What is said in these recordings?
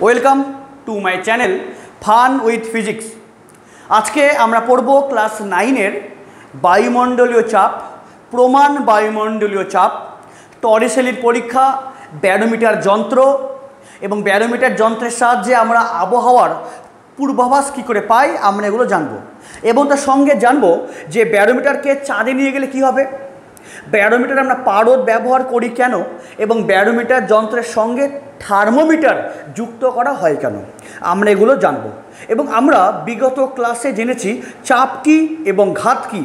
Welcome to my channel fun with physics. আজকে আমরা পড়ব ক্লাস 9-এর বায়ুমণ্ডলীয় চাপ, প্রমাণ বায়ুমণ্ডলীয় চাপ, টরিসেলির পরীক্ষা, ব্যারোমিটার যন্ত্র এবং ব্যারোমিটার যন্ত্রের সাহায্যে আমরা আবহাওয়ার পূর্বাভাস কী করে পাই আমরা এগুলো জানব। এবং তার সঙ্গে জানব যে ব্যারোমিটারকে চাঁদে নিয়ে গেলে কী হবে, ব্যারোমিটার আমরা পারদ ব্যবহার করি কেন, এবং ব্যারোমিটার যন্ত্রের সঙ্গে থার্মোমিটার যুক্ত করা হয় কেন, আমরা এগুলো জানব। এবং আমরা বিগত ক্লাসে জেনেছি চাপ কী এবং ঘাত কী।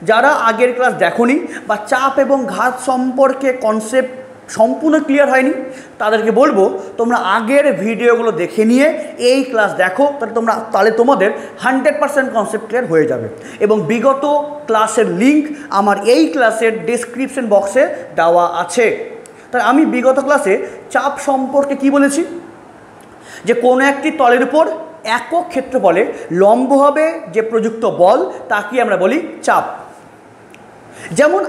যারা আগের ক্লাস দেখোনি বা চাপ এবং ঘাত সম্পর্কে কনসেপ্ট সম্পূর্ণ ক্লিয়ার হয়নি তাদেরকে বলবো তোমরা আগের ভিডিওগুলো দেখে নিয়ে এই ক্লাস দেখো, তাহলে তোমাদের 100% কনসেপ্ট ক্লিয়ার হয়ে যাবে। এবং বিগত ক্লাসের লিঙ্ক আমার এই ক্লাসের ডেসক্রিপশন বক্সে দেওয়া আছে। তাই আমি বিগত ক্লাসে চাপ সম্পর্কে কি বলেছি, যে কোনো একটি তলের উপর একক ক্ষেত্রফলে লম্বভাবে যে প্রযুক্ত বল তাকে আমরা বলি চাপ। যেমন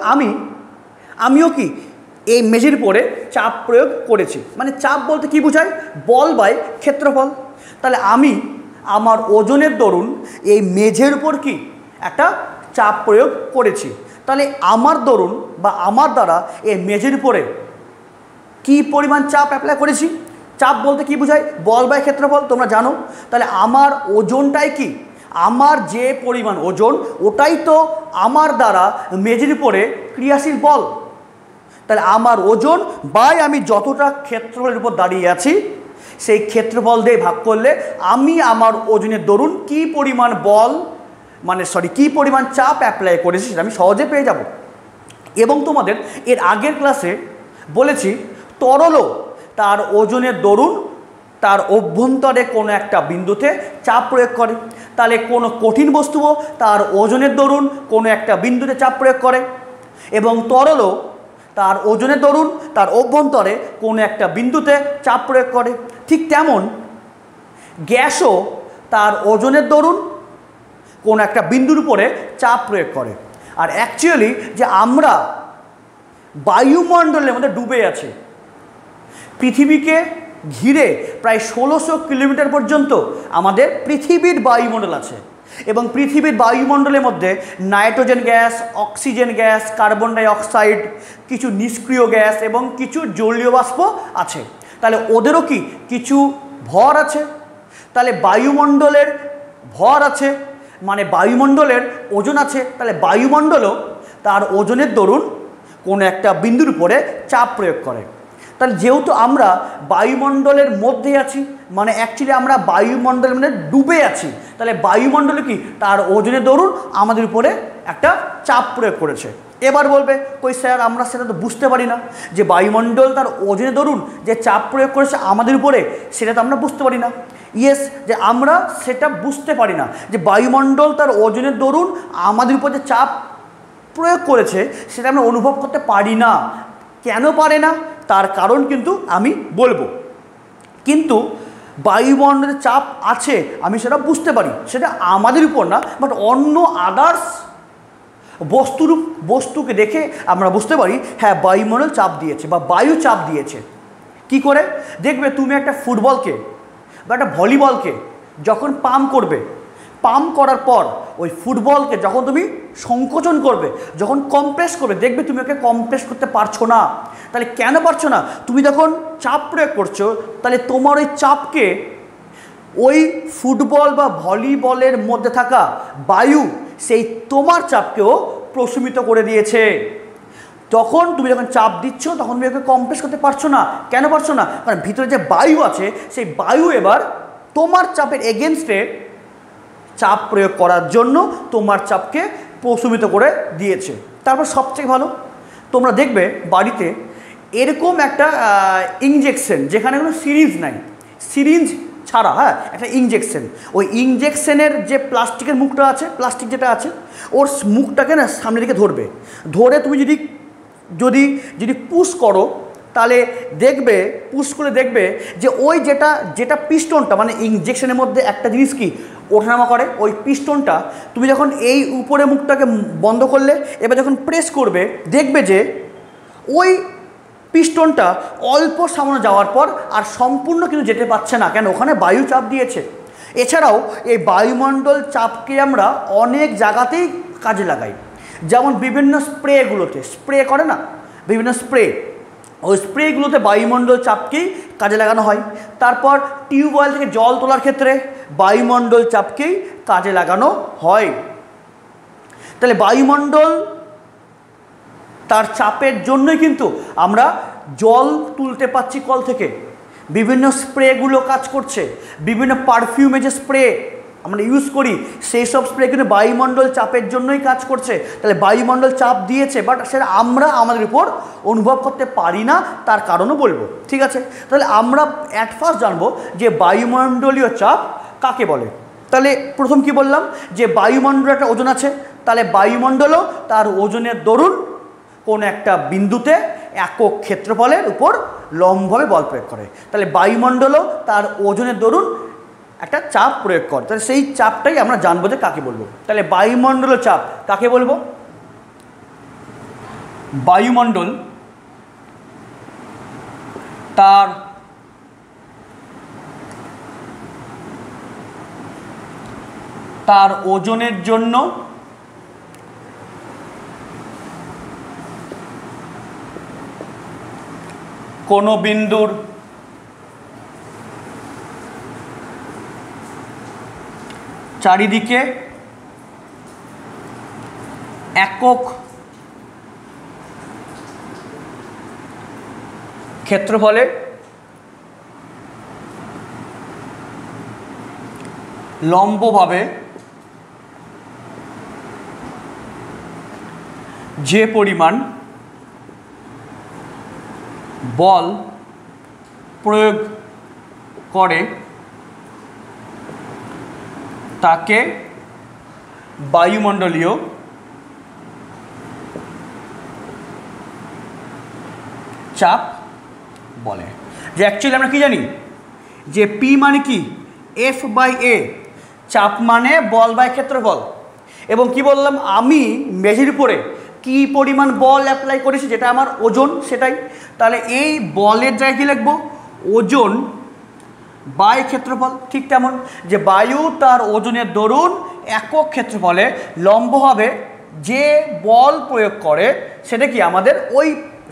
আমিও কি এই মেঝের উপরে চাপ প্রয়োগ করেছি, মানে চাপ বলতে কি বোঝায়, বল বাই ক্ষেত্রফল। তাহলে আমি আমার ওজনের দরুন এই মেঝের উপর কি একটা চাপ প্রয়োগ করেছি, তাহলে আমার দরুন বা আমার দ্বারা এই মেঝের উপরে কি পরিমাণ চাপ অ্যাপ্লাই করেছি। চাপ বলতে কি বোঝায়, বল বাই ক্ষেত্রফল, তোমরা জানো। তাহলে আমার ওজনটাই কি, আমার যে পরিমাণ ওজন ওটাই তো আমার দ্বারা মেঝের উপরে ক্রিয়াশীল বল। তাহলে আমার ওজন বাই আমি যতটা ক্ষেত্রফলের উপর দাঁড়িয়ে আছি সেই ক্ষেত্রফল দিয়ে ভাগ করলে আমি আমার ওজনের দরুন কী পরিমাণ বল কী পরিমাণ চাপ অ্যাপ্লাই করেছি সেটা আমি সহজে পেয়ে যাব। এবং তোমাদের এর আগের ক্লাসে বলেছি তরলও তার ওজনের দরুন তার অভ্যন্তরে কোনো একটা বিন্দুতে চাপ প্রয়োগ করে। তাহলে কোনো কঠিন বস্তুও তার ওজনের দরুন কোনো একটা বিন্দুতে চাপ প্রয়োগ করে, এবং তরলও তার ওজনের দরুন তার অভ্যন্তরে কোনো একটা বিন্দুতে চাপ প্রয়োগ করে। ঠিক তেমন গ্যাসও তার ওজনের দরুন কোনো একটা বিন্দুর উপরে চাপ প্রয়োগ করে। আর অ্যাকচুয়ালি যে আমরা বায়ুমণ্ডলের মধ্যে ডুবে আছি, পৃথিবীকে ঘিরে প্রায় 1600 কিলোমিটার পর্যন্ত আমাদের পৃথিবীর বায়ুমণ্ডল আছে। এবং পৃথিবীর বায়ুমণ্ডলের মধ্যে nitrogen gas, oxygen gas, carbon dioxide, কিছু নিষ্ক্রিয় গ্যাস এবং কিছু জলীয় বাষ্প আছে। তাহলে ওদেরও কি কিছু ভর আছে। তাহলে বায়ুমণ্ডলের ভর আছে মানে বায়ুমণ্ডলের ওজন আছে। তাহলে বায়ুমণ্ডলও তার ওজনের দরুন কোনো একটা বিন্দুর উপরে চাপ প্রয়োগ করে। তাহলে যেহেতু আমরা বায়ুমণ্ডলের মধ্যে আছি, মানে অ্যাকচুয়ালি আমরা বায়ুমণ্ডলের মধ্যে ডুবে আছি, তাহলে বায়ুমণ্ডলে কি তার ওজনের দরুন আমাদের উপরে একটা চাপ প্রয়োগ করেছে। এবার বলবে কই স্যার আমরা সেটা তো বুঝতে পারি না, যে বায়ুমণ্ডল তার ওজনের দরুন যে চাপ প্রয়োগ করেছে আমাদের উপরে সেটা তো আমরা বুঝতে পারি না। ইয়েস, যে আমরা সেটা বুঝতে পারি না যে বায়ুমণ্ডল তার ওজনের দরুন আমাদের উপর যে চাপ প্রয়োগ করেছে সেটা আমরা অনুভব করতে পারি না। কেন পারে না তার কারণ কিন্তু আমি বলবো। কিন্তু বায়ুমণ্ডলে চাপ আছে আমি সেটা বুঝতে পারি, সেটা আমাদের উপর না, বাট অন্য আদার্স বস্তুকে দেখে আমরা বুঝতে পারি হ্যাঁ বায়ুমণ্ডল চাপ দিয়েছে বা বায়ু চাপ দিয়েছে। কি করে দেখবে, তুমি একটা ফুটবলকে বা একটা ভলিবলকে যখন পাম্প করার পর ওই ফুটবলকে যখন তুমি সংকোচন করবে, যখন কম্প্রেস করবে, দেখবে তুমি ওকে কম্প্রেস করতে পারছো না। তাহলে কেন পারছো না, তুমি যখন চাপ প্রয়োগ করছো তাহলে তোমার ওই চাপকে ওই ফুটবল বা ভলিবলের মধ্যে থাকা বায়ু সেই তোমার চাপকেও প্রশমিত করে দিয়েছে। তখন তুমি যখন চাপ দিচ্ছ তখন তুমি ওকে কম্প্রেস করতে পারছো না। কেন পারছো না, কারণ ভিতরে যে বায়ু আছে সেই বায়ু এবার তোমার চাপের এগেনস্টে চাপ প্রয়োগ করার জন্য তোমার চাপকে প্রশমিত করে দিয়েছে। তারপর সবচেয়ে ভালো, তোমরা দেখবে বাড়িতে এরকম একটা ইঞ্জেকশন যেখানে কোনো সিরিঞ্জ ছাড়া, একটা ইঞ্জেকশন, ওই ইঞ্জেকশনের যে প্লাস্টিকের মুখটা আছে, প্লাস্টিক যেটা আছে ওর মুখটাকে না সামনের দিকে ধরে তুমি যদি পুশ করো তাহলে পুশ করে দেখবে যে ওই যেটা পিস্টনটা, মানে ইঞ্জেকশনের মধ্যে একটা জিনিস কি ওঠানামা করে, ওই পিস্টনটা তুমি যখন এই উপরে মুখটাকে বন্ধ করলে এবার যখন প্রেস করবে দেখবে যে ওই পিস্টনটা অল্প সামান্য যাওয়ার পর আর সম্পূর্ণ কিন্তু যেতে পারছে না, কেন? ওখানে বায়ু চাপ দিয়েছে। এছাড়াও এই বায়ুমণ্ডল চাপকে আমরা অনেক জায়গাতেই কাজে লাগাই, যেমন বিভিন্ন স্প্রেগুলোতে স্প্রে করে না, বিভিন্ন স্প্রে, ওই স্প্রেগুলোতে বায়ুমণ্ডল চাপকেই কাজে লাগানো হয়। তারপর টিউবওয়েল থেকে জল তোলার ক্ষেত্রে বায়ুমণ্ডল চাপকেই কাজে লাগানো হয়। তাহলে বায়ুমণ্ডল তার চাপের জন্যই কিন্তু আমরা জল তুলতে পারছি কল থেকে, বিভিন্ন স্প্রেগুলো কাজ করছে, বিভিন্ন পারফিউমে যে স্প্রে আমরা ইউজ করি সেই সব স্প্রে কিন্তু বায়ুমণ্ডল চাপের জন্যই কাজ করছে। তাহলে বায়ুমণ্ডল চাপ দিয়েছে, বাট সেটা আমরা আমাদের উপর অনুভব করতে পারি না, তার কারণও বলবো, ঠিক আছে? তাহলে আমরা অ্যাট ফার্স্ট জানবো যে বায়ুমণ্ডলীয় চাপ কাকে বলে। তাহলে প্রথম কি বললাম, যে বায়ুমণ্ডলে একটা ওজন আছে, তাহলে বায়ুমণ্ডলও তার ওজনের দরুন কোনো একটা বিন্দুতে একক ক্ষেত্রফলের উপর লম্বভাবে বল প্রয়োগ করে। তাহলে বায়ুমণ্ডলও তার ওজনের দরুন একটা চাপ প্রয়োগ করে। তাহলে সেই চাপটাই আমরা জানবো যে কাকে বলবো। তাহলে বায়ুমণ্ডলীয় চাপ কাকে বলবো? বায়ুমণ্ডল তার ওজনের জন্য কোনো বিন্দুর চারিদিকে একক ক্ষেত্রফলে লম্বভাবে যে পরিমাণ বল প্রয়োগ করে তাকে বায়ুমণ্ডলীয় চাপ বলে। যে অ্যাকচুয়ালি আমরা কি জানি যে পি মানে কি, এফ বাই এ, চাপ মানে বল বাই ক্ষেত্রফল। এবং কি বললাম, আমি মেঝের উপরে কি পরিমাণ বল অ্যাপ্লাই করেছি, যেটা আমার ওজন, সেটাই। তাহলে এই বলের জায়গায় কী লিখব, ওজন বাই ক্ষেত্রফল। ঠিক তেমন যে বায়ু তার ওজনের দরুন একক ক্ষেত্রফলে লম্বভাবে যে বল প্রয়োগ করে সেটা কি আমাদের ওই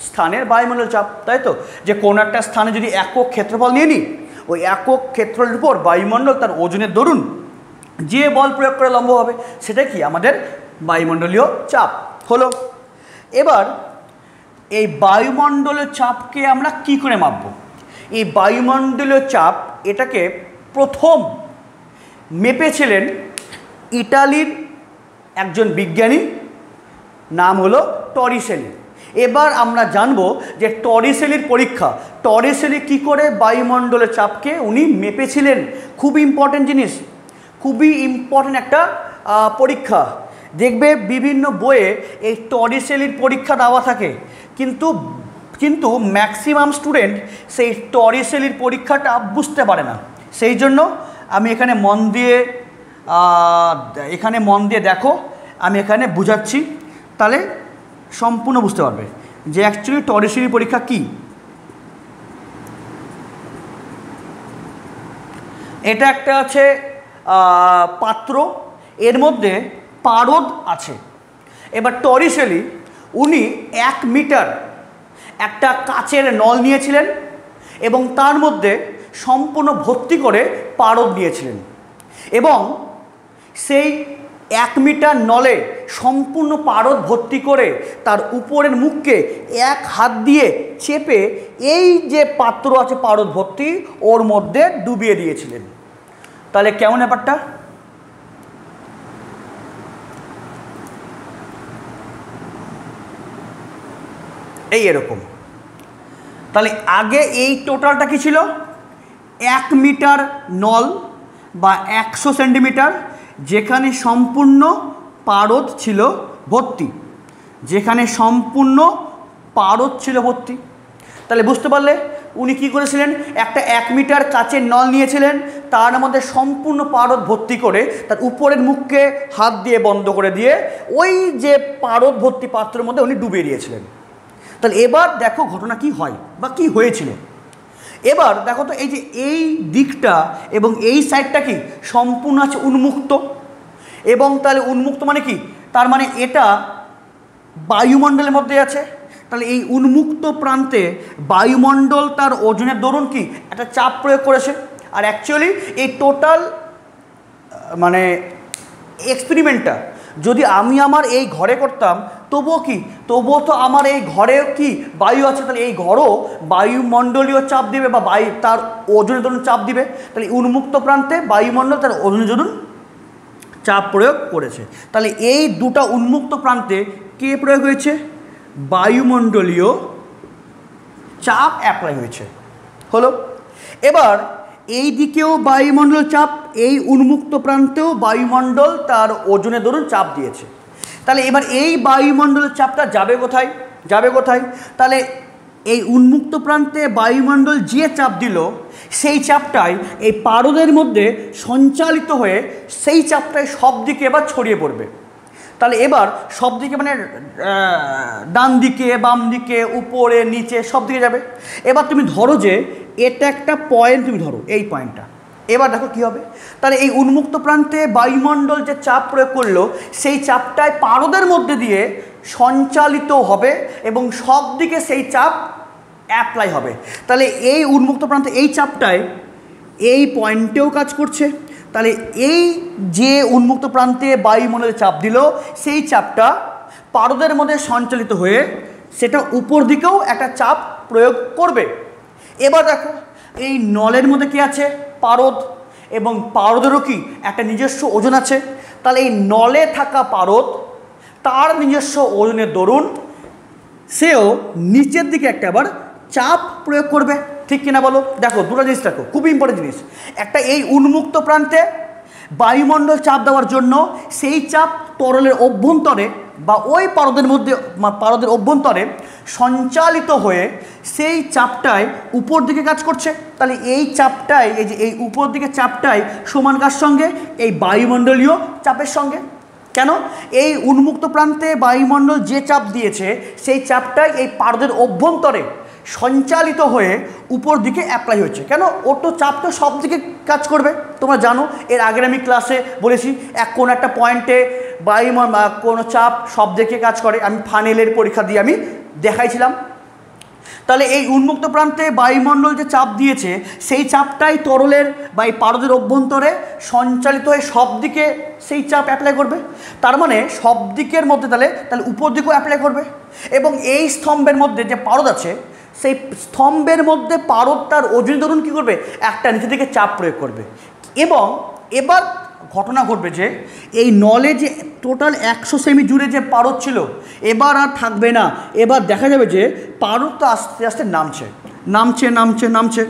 স্থানের বায়ুমণ্ডল চাপ, তাই তো? যে কোনো একটা স্থানে যদি একক ক্ষেত্রফল নিয়ে নিই, ওই একক ক্ষেত্রফলের উপর বায়ুমণ্ডল তার ওজনের দরুন যে বল প্রয়োগ করে লম্ব হবে সেটা কি আমাদের বায়ুমণ্ডলীয় চাপ হলো। এবার এই বায়ুমণ্ডলীয় চাপকে আমরা কি করে মাপব? এই বায়ুমণ্ডলীয় চাপ এটাকে প্রথম মেপেছিলেন ইটালির একজন বিজ্ঞানী, নাম হলো টরিসেলি। এবার আমরা জানবো যে টরিসেলির পরীক্ষা, টরিসেলি কী করে বায়ুমণ্ডলের চাপকে উনি মেপেছিলেন। খুবই ইম্পর্টেন্ট জিনিস, খুবই ইম্পর্টেন্ট একটা পরীক্ষা। দেখবে বিভিন্ন বইয়ে এই টরিসেলির পরীক্ষা দেওয়া থাকে, কিন্তু ম্যাক্সিমাম স্টুডেন্ট সেই টরিসেলির পরীক্ষাটা বুঝতে পারে না। সেই জন্য আমি এখানে মন দিয়ে দেখো, আমি এখানে বুঝাচ্ছি, তাহলে সম্পূর্ণ বুঝতে পারবে যে অ্যাকচুয়ালি টরিসেলির পরীক্ষা কী। এটা একটা আছে পাত্র, এর মধ্যে পারদ আছে। এবার টরিসেলি উনি 1 মিটার একটা কাচের নল নিয়েছিলেন এবং তার মধ্যে সম্পূর্ণ ভর্তি করে পারদ নিয়েছিলেন, এবং সেই 1 মিটার নলে সম্পূর্ণ পারদ ভর্তি করে তার উপরের মুখকে এক হাত দিয়ে চেপে এই যে পাত্র আছে পারদ ভর্তি ওর মধ্যে ডুবিয়ে দিয়েছিলেন। তাহলে কেমন ব্যাপারটা? এই এরকম। তাহলে আগে এই টোটালটা কি ছিল, 1 মিটার নল বা 100 সেন্টিমিটার, যেখানে সম্পূর্ণ পারদ ছিল ভর্তি, যেখানে সম্পূর্ণ পারদ ছিল ভর্তি। তাহলে বুঝতে পারলে উনি কী করেছিলেন, একটা 1 মিটার কাচের নল নিয়েছিলেন, তার মধ্যে সম্পূর্ণ পারদ ভর্তি করে তার উপরের মুখকে হাত দিয়ে বন্ধ করে দিয়ে ওই যে পারদ ভর্তি পাত্রের মধ্যে উনি ডুবিয়ে দিয়েছিলেন। তাহলে এবার দেখো ঘটনা কি হয় বা কি হয়েছিল। এবার দেখো তো এই যে এই দিকটা এবং এই সাইডটা কি সম্পূর্ণ আছে উন্মুক্ত, এবং তাহলে উন্মুক্ত মানে কি, তার মানে এটা বায়ুমণ্ডলের মধ্যে আছে। তাহলে এই উন্মুক্ত প্রান্তে বায়ুমণ্ডল তার ওজনের দরুন কি একটা চাপ প্রয়োগ করেছে। আর অ্যাকচুয়ালি এই টোটাল মানে এক্সপেরিমেন্টটা যদি আমি আমার এই ঘরে করতাম তবুও কি, তবুও তো আমার এই ঘরেও কি বায়ু আছে, তাহলে এই ঘরও বায়ুমণ্ডলীয় চাপ দিবে বা বায়ু তার ওজনের দরুন চাপ দিবে। তাহলে উন্মুক্ত প্রান্তে বায়ুমণ্ডল তার ওজনের দরুন চাপ প্রয়োগ করেছে। তাহলে এই দুটো উন্মুক্ত প্রান্তে কে প্রয়োগ হয়েছে, বায়ুমণ্ডলীয় চাপ অ্যাপ্লাই হয়েছে। হলো, এবার এই দিকেও বায়ুমণ্ডল চাপ, এই উন্মুক্ত প্রান্তেও বায়ুমণ্ডল তার ওজনের দরুন চাপ দিয়েছে। তাহলে এবার এই বায়ুমণ্ডলের চাপটা যাবে কোথায়, যাবে কোথায়, তাহলে এই উন্মুক্ত প্রান্তে বায়ুমণ্ডল যে চাপ দিল সেই চাপটাই এই পারদের মধ্যে সঞ্চালিত হয়ে সেই চাপটাই সব দিকে এবার ছড়িয়ে পড়বে। তাহলে এবার সব দিকে মানে ডান দিকে বাম দিকে উপরে নিচে সব দিকে যাবে। এবার তুমি ধরো যে এটা একটা পয়েন্ট, তুমি ধরো এই পয়েন্টটা, এবার দেখো কী হবে। তাহলে এই উন্মুক্ত প্রান্তে বায়ুমণ্ডল যে চাপ প্রয়োগ করলো সেই চাপটাই পারদের মধ্যে দিয়ে সঞ্চালিত হবে এবং সব দিকে সেই চাপ অ্যাপ্লাই হবে। তাহলে এই উন্মুক্ত প্রান্তে এই চাপটাই এই পয়েন্টেও কাজ করছে। তাহলে এই যে উন্মুক্ত প্রান্তে বায়ুমণ্ডলের চাপ দিল সেই চাপটা পারদের মধ্যে সঞ্চালিত হয়ে সেটা উপর দিকেও একটা চাপ প্রয়োগ করবে। এবার দেখো এই নলের মধ্যে কি আছে, পারদ, এবং পারদেরও কি একটা নিজস্ব ওজন আছে। তাহলে এই নলে থাকা পারদ তার নিজস্ব ওজনের দরুন সেও নিচের দিকে একটা আবার চাপ প্রয়োগ করবে, ঠিক কিনা বলো। দেখো দুটো জিনিস দেখো, খুব ইম্পর্টেন্ট জিনিস। একটা এই উন্মুক্ত প্রান্তে বায়ুমণ্ডল চাপ দেওয়ার জন্য সেই চাপ তরলের অভ্যন্তরে বা ওই পারদের মধ্যে পারদের অভ্যন্তরে সঞ্চালিত হয়ে সেই চাপটাই উপর দিকে কাজ করছে। তাহলে এই চাপটাই, এই যে এই উপর দিকে চাপটাই সমান কার সঙ্গে, এই বায়ুমণ্ডলীয় চাপের সঙ্গে। কেন, এই উন্মুক্ত প্রান্তে বায়ুমণ্ডল যে চাপ দিয়েছে সেই চাপটাই এই পারদের অভ্যন্তরে সঞ্চালিত হয়ে উপর দিকে অ্যাপ্লাই হচ্ছে। কেন, ওর তো চাপ তো সব দিকে কাজ করবে, তোমরা জানো। এর আগের আমি ক্লাসে বলেছি কোনো একটা পয়েন্টে কোনো চাপ সব দিকে কাজ করে, আমি ফানেলের পরীক্ষা দিয়ে আমি দেখাইছিলাম। তাহলে এই উন্মুক্ত প্রান্তে বায়ুমণ্ডল যে চাপ দিয়েছে সেই চাপটাই তরলের বা এই পারদের অভ্যন্তরে সঞ্চালিত হয়ে সব দিকে সেই চাপ অ্যাপ্লাই করবে। তার মানে সব দিকের মধ্যে তাহলে উপর দিকেও অ্যাপ্লাই করবে। এবং এই স্তম্ভের মধ্যে যে পারদ আছে সেই স্তম্ভের মধ্যে পারদ তার ওজন ধরুন কী করবে, একটা নিচের দিকে চাপ প্রয়োগ করবে। এবং এবার ঘটনা ঘটবে যে এই নলে যে টোটাল 100 সেমি জুড়ে যে পারদ ছিল এবার আর থাকবে না। এবার দেখা যাবে যে পারদটা আস্তে আস্তে নামছে নামছে নামছে নামছে।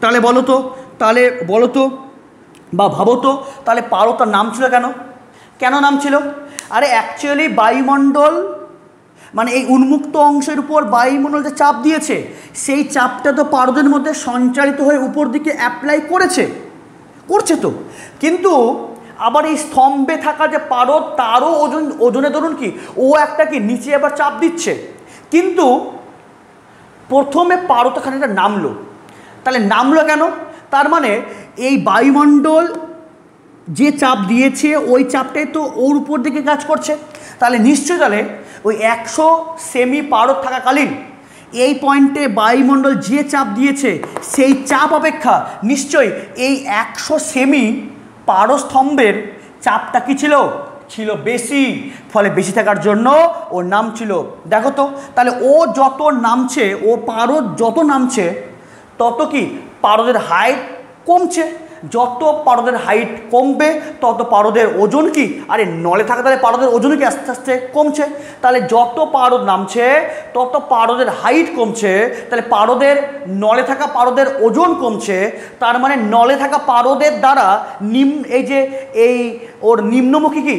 তাহলে বলো তো বা ভাবো তো, তাহলে পারদটা নামছিল কেন, কেন নামছিল? আরে অ্যাকচুয়ালি বায়ুমণ্ডল মানে এই উন্মুক্ত অংশের উপর বায়ুমণ্ডল যে চাপ দিয়েছে সেই চাপটা তো পারদের মধ্যে সঞ্চালিত হয়ে উপর দিকে অ্যাপ্লাই করছে তো, কিন্তু আবার এই স্তম্ভে থাকা যে পারদ তারও ওজনে ধরুন কি ও একটা কি নিচে আবার চাপ দিচ্ছে। কিন্তু প্রথমে পারদটা খানিকটা নামলো, তাহলে নামলো কেন? তার মানে এই বায়ুমণ্ডল যে চাপ দিয়েছে ওই চাপটাই তো ওর উপর দিকে কাজ করছে। তাহলে নিশ্চয়ই তাহলে ওই 100 সেমি পারদ থাকাকালীন এই পয়েন্টে বায়ুমণ্ডল যে চাপ দিয়েছে সেই চাপ অপেক্ষা নিশ্চয়ই এই 100 সেমি পারস্তম্ভের চাপটা কি ছিল বেশি। ফলে বেশি থাকার জন্য ওর নাম ছিল। দেখো তো, তাহলে ও যত নামছে, ও পারদ যত নামছে তত কি পারদের হাইট কমছে। যত পারদের হাইট কমবে তত পারদের ওজন কি, আরে নলে থাকা তাহলে পারদের ওজন কি আস্তে আস্তে কমছে। তাহলে যত পারদ নামছে তত পারদের হাইট কমছে, তাহলে পারদের নলে থাকা পারদের ওজন কমছে। তার মানে নলে থাকা পারদের দ্বারা এই ওর নিম্নমুখী কি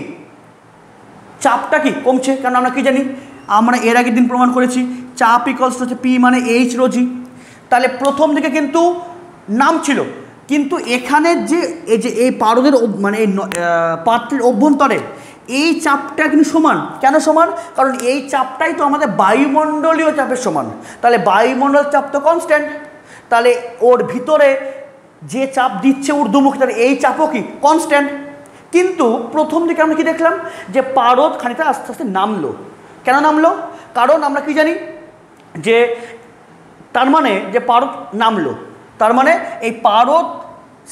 চাপটা কি কমছে। কারণ আমরা কি জানি, আমরা এর আগের দিন প্রমাণ করেছি চাপ ইকুয়ালস হচ্ছে পি মানে এইচ রো জি। তাহলে প্রথম দিকে কিন্তু নামছিল, কিন্তু এখানে যে এই পারদের মানে এই পাত্রের অভ্যন্তরে এই চাপটা কিন্তু সমান। কেন সমান? কারণ এই চাপটাই তো আমাদের বায়ুমণ্ডলীয় চাপের সমান। তাহলে বায়ুমণ্ডল চাপ তো কনস্ট্যান্ট, তাহলে ওর ভিতরে যে চাপ দিচ্ছে ঊর্ধ্বমুখী, তাহলে এই চাপও কি কনস্ট্যান্ট। কিন্তু প্রথম দিকে আমরা কি দেখলাম যে পারদ খানিকটা আস্তে আস্তে নামলো। কেন নামলো? কারণ আমরা কি জানি যে তার মানে যে পারদ নামলো, তার মানে এই পারদ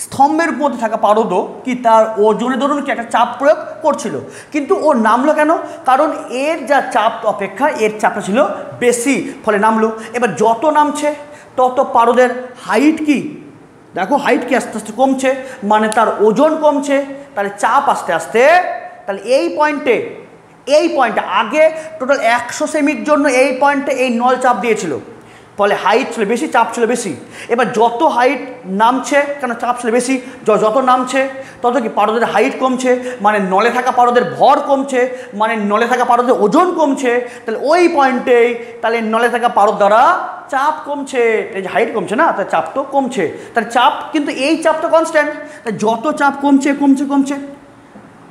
স্তম্ভের মধ্যে থাকা পারদও কি তার ওজনে ধরুন কি একটা চাপ প্রয়োগ করছিল, কিন্তু ও নামলো কেন? কারণ এর যা চাপ অপেক্ষা এর চাপটা ছিল বেশি, ফলে নামলো। এবার যত নামছে তত পারদের হাইট কি, দেখো হাইট কি আস্তে আস্তে কমছে, মানে তার ওজন কমছে, তাহলে চাপ আস্তে আস্তে, তাহলে এই পয়েন্টে আগে টোটাল 100 সেমির জন্য এই পয়েন্টে এই নল চাপ দিয়েছিল, ফলে হাইট ছিল বেশি, চাপ ছিল বেশি। এবার যত হাইট নামছে, কেন চাপ ছিল বেশি, যত নামছে তত কি পারদের হাইট কমছে, মানে নলে থাকা পারদের ভর কমছে, মানে নলে থাকা পারদের ওজন কমছে, তাহলে ওই পয়েন্টেই তাহলে নলে থাকা পারদ দ্বারা চাপ কমছে, এই যে হাইট কমছে না, তাহলে চাপ তো কমছে। তাহলে চাপ কিন্তু এই চাপ তো কনস্ট্যান্ট, তাই যত চাপ কমছে কমছে কমছে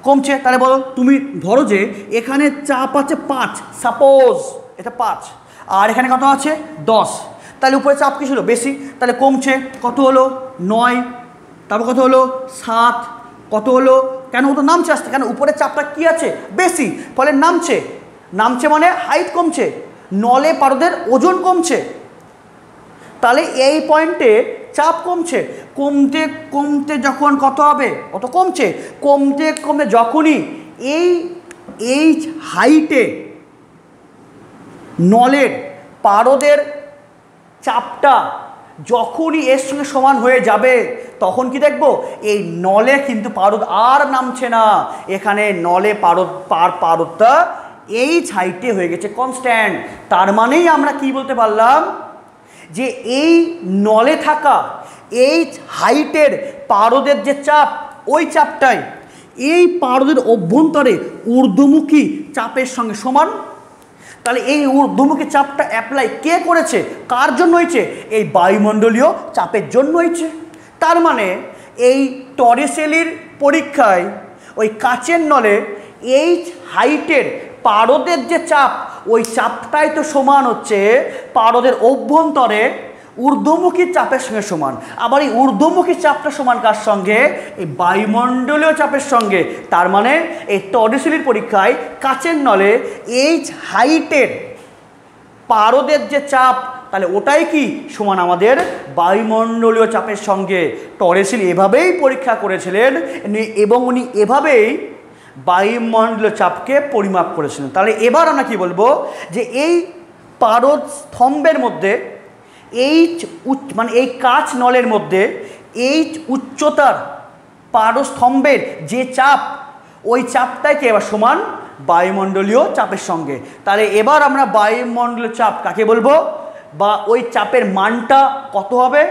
কমছে, তাহলে বলো তুমি ধরো যে এখানে চাপ আছে 5, সাপোজ এটা 5, আর এখানে কত আছে 10, তাহলে উপরে চাপ কি ছিল বেশি, তাহলে কমছে, কত হলো 9, তারপর কত হলো 7, কত হলো, কেন ও তো নামছে আসতে, কেন উপরে চাপটা কি আছে বেশি, ফলে নামছে, মানে হাইট কমছে, নলে পারদের ওজন কমছে, তাহলে এই পয়েন্টে চাপ কমছে, কমতে কমতে যখন কত হবে, কত কমছে, কমতে কমতে যখনই এই হাইটে নলের পারদের চাপটা যখনই এর সঙ্গে সমান হয়ে যাবে, তখন কি দেখব এই নলে কিন্তু পারদ আর নামছে না, এখানে নলে পারদটা এই হাইটে হয়ে গেছে কনস্ট্যান্ট। তার মানেই আমরা কি বলতে পারলাম যে এই নলে থাকা এই হাইটের পারদের যে চাপ, ওই চাপটাই এই পারদের অভ্যন্তরে ঊর্ধ্বমুখী চাপের সঙ্গে সমান। তাহলে এই ঊর্ধ্বমুখী চাপটা অ্যাপ্লাই কে করেছে, কার জন্য হয়েছে, এই বায়ুমণ্ডলীয় চাপের জন্য হয়েছে। তার মানে এই টরিসেলির পরীক্ষায় ওই কাচের নলে এই হাইটের পারদের যে চাপ, ওই চাপটাই তো সমান হচ্ছে পারদের অভ্যন্তরে ঊর্ধ্বমুখী চাপের সঙ্গে সমান। আবার এই ঊর্ধ্বমুখী চাপটা সমান কার সঙ্গে, এই বায়ুমণ্ডলীয় চাপের সঙ্গে। তার মানে এই টরিসেলির পরীক্ষায় কাচের নলে এই হাইটের পারদের যে চাপ, তাহলে ওটাই কি সমান আমাদের বায়ুমণ্ডলীয় চাপের সঙ্গে। টরিসেলি এভাবেই পরীক্ষা করেছিলেন এবং উনি এভাবেই বায়ুমণ্ডলীয় চাপকে পরিমাপ করেছিলেন। তাহলে এবার আমরা কি বলবো যে এই পারদ স্তম্ভের মধ্যে মানে এই কাচ নলের মধ্যে এই উচ্চতার পারস্তম্ভের যে চাপ, ওই চাপটাকে এবার সমান বায়ুমণ্ডলীয় চাপের সঙ্গে। তাহলে এবার আমরা বায়ুমণ্ডলীয় চাপ কাকে বলবো, বা ওই চাপের মানটা কত হবে,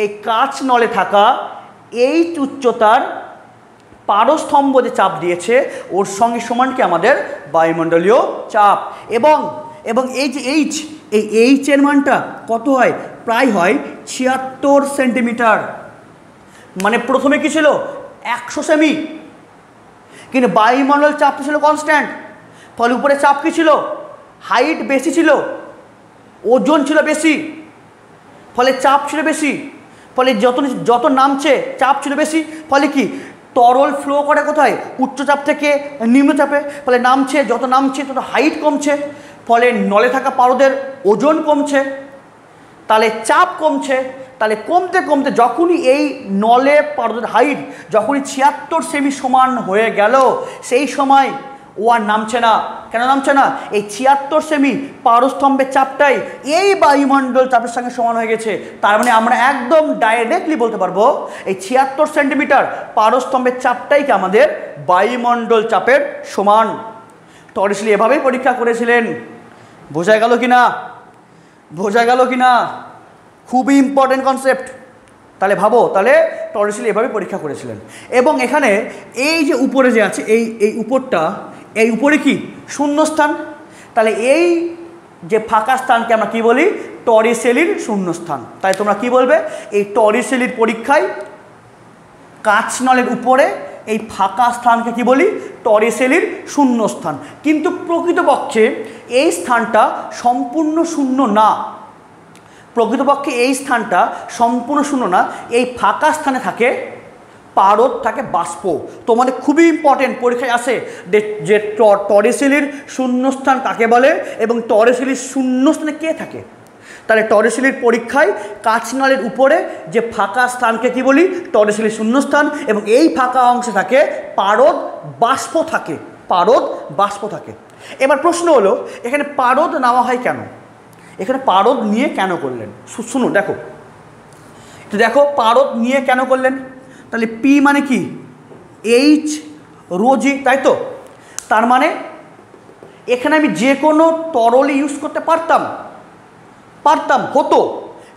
এই কাচ নলে থাকা এই উচ্চতার পারস্তম্ভ যে চাপ দিয়েছে ওর সঙ্গে সমান কি আমাদের বায়ুমণ্ডলীয় চাপ। এবং এই যে এই এইচের মানটা কত হয়, প্রায় হয় 76 সেন্টিমিটার। মানে প্রথমে কি ছিল 100 সেমি, কিন্তু বায়ুমণ্ডল চাপ ছিল কনস্ট্যান্ট, ফলে উপরে চাপ কি ছিল, হাইট বেশি ছিল, ওজন ছিল বেশি, ফলে চাপ ছিল বেশি, ফলে যত নামছে চাপ ছিল বেশি, ফলে কি তরল ফ্লো করে কোথায়, উচ্চচাপ থেকে নিম্নচাপে, ফলে নামছে, যত নামছে তত হাইট কমছে, ফলে নলে থাকা পারদের ওজন কমছে, তাহলে চাপ কমছে। তাহলে কমতে কমতে যখনই এই নলে পারদের হাইট যখনই 76 সেমি সমান হয়ে গেল, সেই সময় ও আর নামছে না। কেন নামছে না, এই 76 সেমি পারস্তম্ভের চাপটাই এই বায়ুমণ্ডল চাপের সঙ্গে সমান হয়ে গেছে। তার মানে আমরা একদম ডাইরেক্টলি বলতে পারবো এই 76 সেন্টিমিটার পারস্তম্ভের চাপটাই কি আমাদের বায়ুমণ্ডল চাপের সমান। টরিসেলি এভাবেই পরীক্ষা করেছিলেন। বোঝা গেল কি না, বোঝা গেল কি না, খুবই ইম্পর্টেন্ট কনসেপ্ট। তাহলে ভাবো, তাহলে টরিসেলি এভাবে পরীক্ষা করেছিলেন। এবং এখানে এই যে উপরে যে আছে এই উপরটা, এই উপরে কি শূন্যস্থান, তাহলে এই যে ফাঁকা স্থানকে আমরা কি বলি, টরিসেলির শূন্যস্থান। তাই তোমরা কি বলবে, এই টরিসেলির পরীক্ষায় কাচ নলের উপরে এই ফাঁকা স্থানকে কি বলি? টরিসেলির শূন্যস্থান। কিন্তু প্রকৃতপক্ষে এই স্থানটা সম্পূর্ণ শূন্য না, প্রকৃতপক্ষে এই স্থানটা সম্পূর্ণ শূন্য না। এই ফাঁকা স্থানে থাকে পারদ, থাকে বাষ্প। তোমাদের খুবই ইম্পর্টেন্ট, পরীক্ষায় আসে যে টরিসেলির শূন্যস্থান কাকে বলে এবং টরিসেলির শূন্যস্থানে কে থাকে। তাহলে টরিসেলির পরীক্ষায় কাঁচনলের উপরে যে ফাঁকা স্থানকে কি বলি? টরিসেলির শূন্যস্থান। এবং এই ফাঁকা অংশে থাকে পারদ, বাষ্প থাকে, পারদ বাষ্প থাকে। এবার প্রশ্ন হলো, এখানে পারদ নেওয়া হয় কেন? এখানে পারদ নিয়ে কেন করলেন? শুনুন, দেখো তো, দেখো পারদ নিয়ে কেন করলেন? তাহলে পি মানে কি? এইচ রোজি, তাই তো? তার মানে এখানে আমি যে কোনো তরলই ইউজ করতে পারতাম, হতো,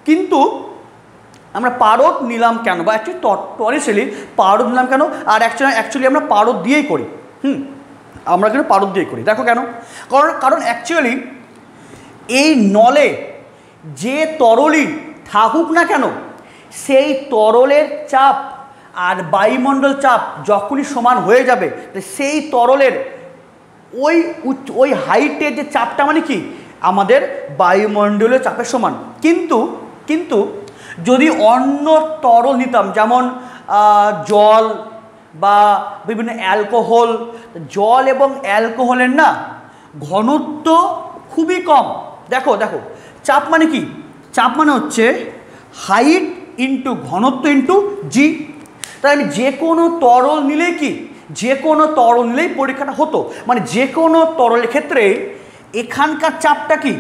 কিন্তু আমরা পারদ নিলাম কেন? বা অ্যাকচুয়ালি টরিসেলি পারদ নিলাম কেন? আর অ্যাকচুয়ালি আমরা পারদ দিয়েই করি। আমরা কিন্তু পারদ দিয়েই করি। দেখো কেন? কারণ অ্যাকচুয়ালি এই নলে যে তরলই থাকুক না কেন, সেই তরলের চাপ আর বায়ুমণ্ডল চাপ যখনই সমান হয়ে যাবে, সেই তরলের ওই হাইটের যে চাপটা মানে কি? আমাদের বায়ুমণ্ডলীয় চাপের সমান। কিন্তু যদি অন্য তরল নিতাম, যেমন জল বা বিভিন্ন অ্যালকোহল, জল এবং অ্যালকোহলের না ঘনত্ব খুবই কম। দেখো চাপ মানে কি? চাপ মানে হচ্ছে হাইট ইন্টু ঘনত্ব ইন্টু জি। তাই আমি যে কোনো তরল নিলেই কি? যে কোনো তরল নিলেই পরীক্ষাটা হতো। মানে যে কোনো তরলের ক্ষেত্রে এখানকার চাপটা কি?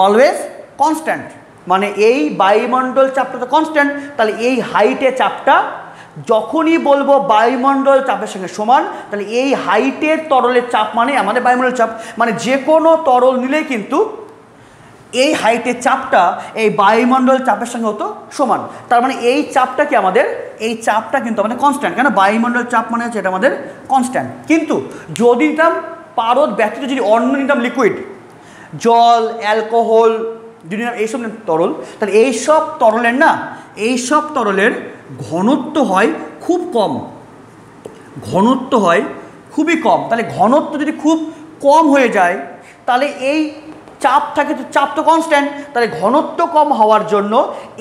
Always constant. মানে এই বায়ুমণ্ডল চাপটা তো কনস্ট্যান্ট, তাহলে এই হাইটের চাপটা যখনই বলবো বায়ুমণ্ডল চাপের সঙ্গে সমান, তাহলে এই হাইটের তরলের চাপ মানে আমাদের বায়ুমণ্ডল চাপ। মানে যে কোনো তরল নিলেই কিন্তু এই হাইটের চাপটা এই বায়ুমণ্ডল চাপের সঙ্গে হতো সমান। তার মানে এই চাপটা কি আমাদের? এই চাপটা কিন্তু আমাদের কনস্ট্যান্ট। কেন? বায়ুমণ্ডল চাপ মানে হচ্ছে এটা আমাদের কনস্ট্যান্ট। কিন্তু যদি নিতাম পারদ ব্যতীত, যদি অন্য নিতাম লিকুইড, জল, অ্যালকোহল, যদি নিতাম এইসব তরল, তাহলে এইসব তরলের ঘনত্ব হয় খুব কম, ঘনত্ব হয় খুবই কম। তাহলে ঘনত্ব যদি খুব কম হয়ে যায়, তাহলে এই চাপ থাকে, তো চাপ তো কনস্ট্যান্ট, তাহলে ঘনত্ব কম হওয়ার জন্য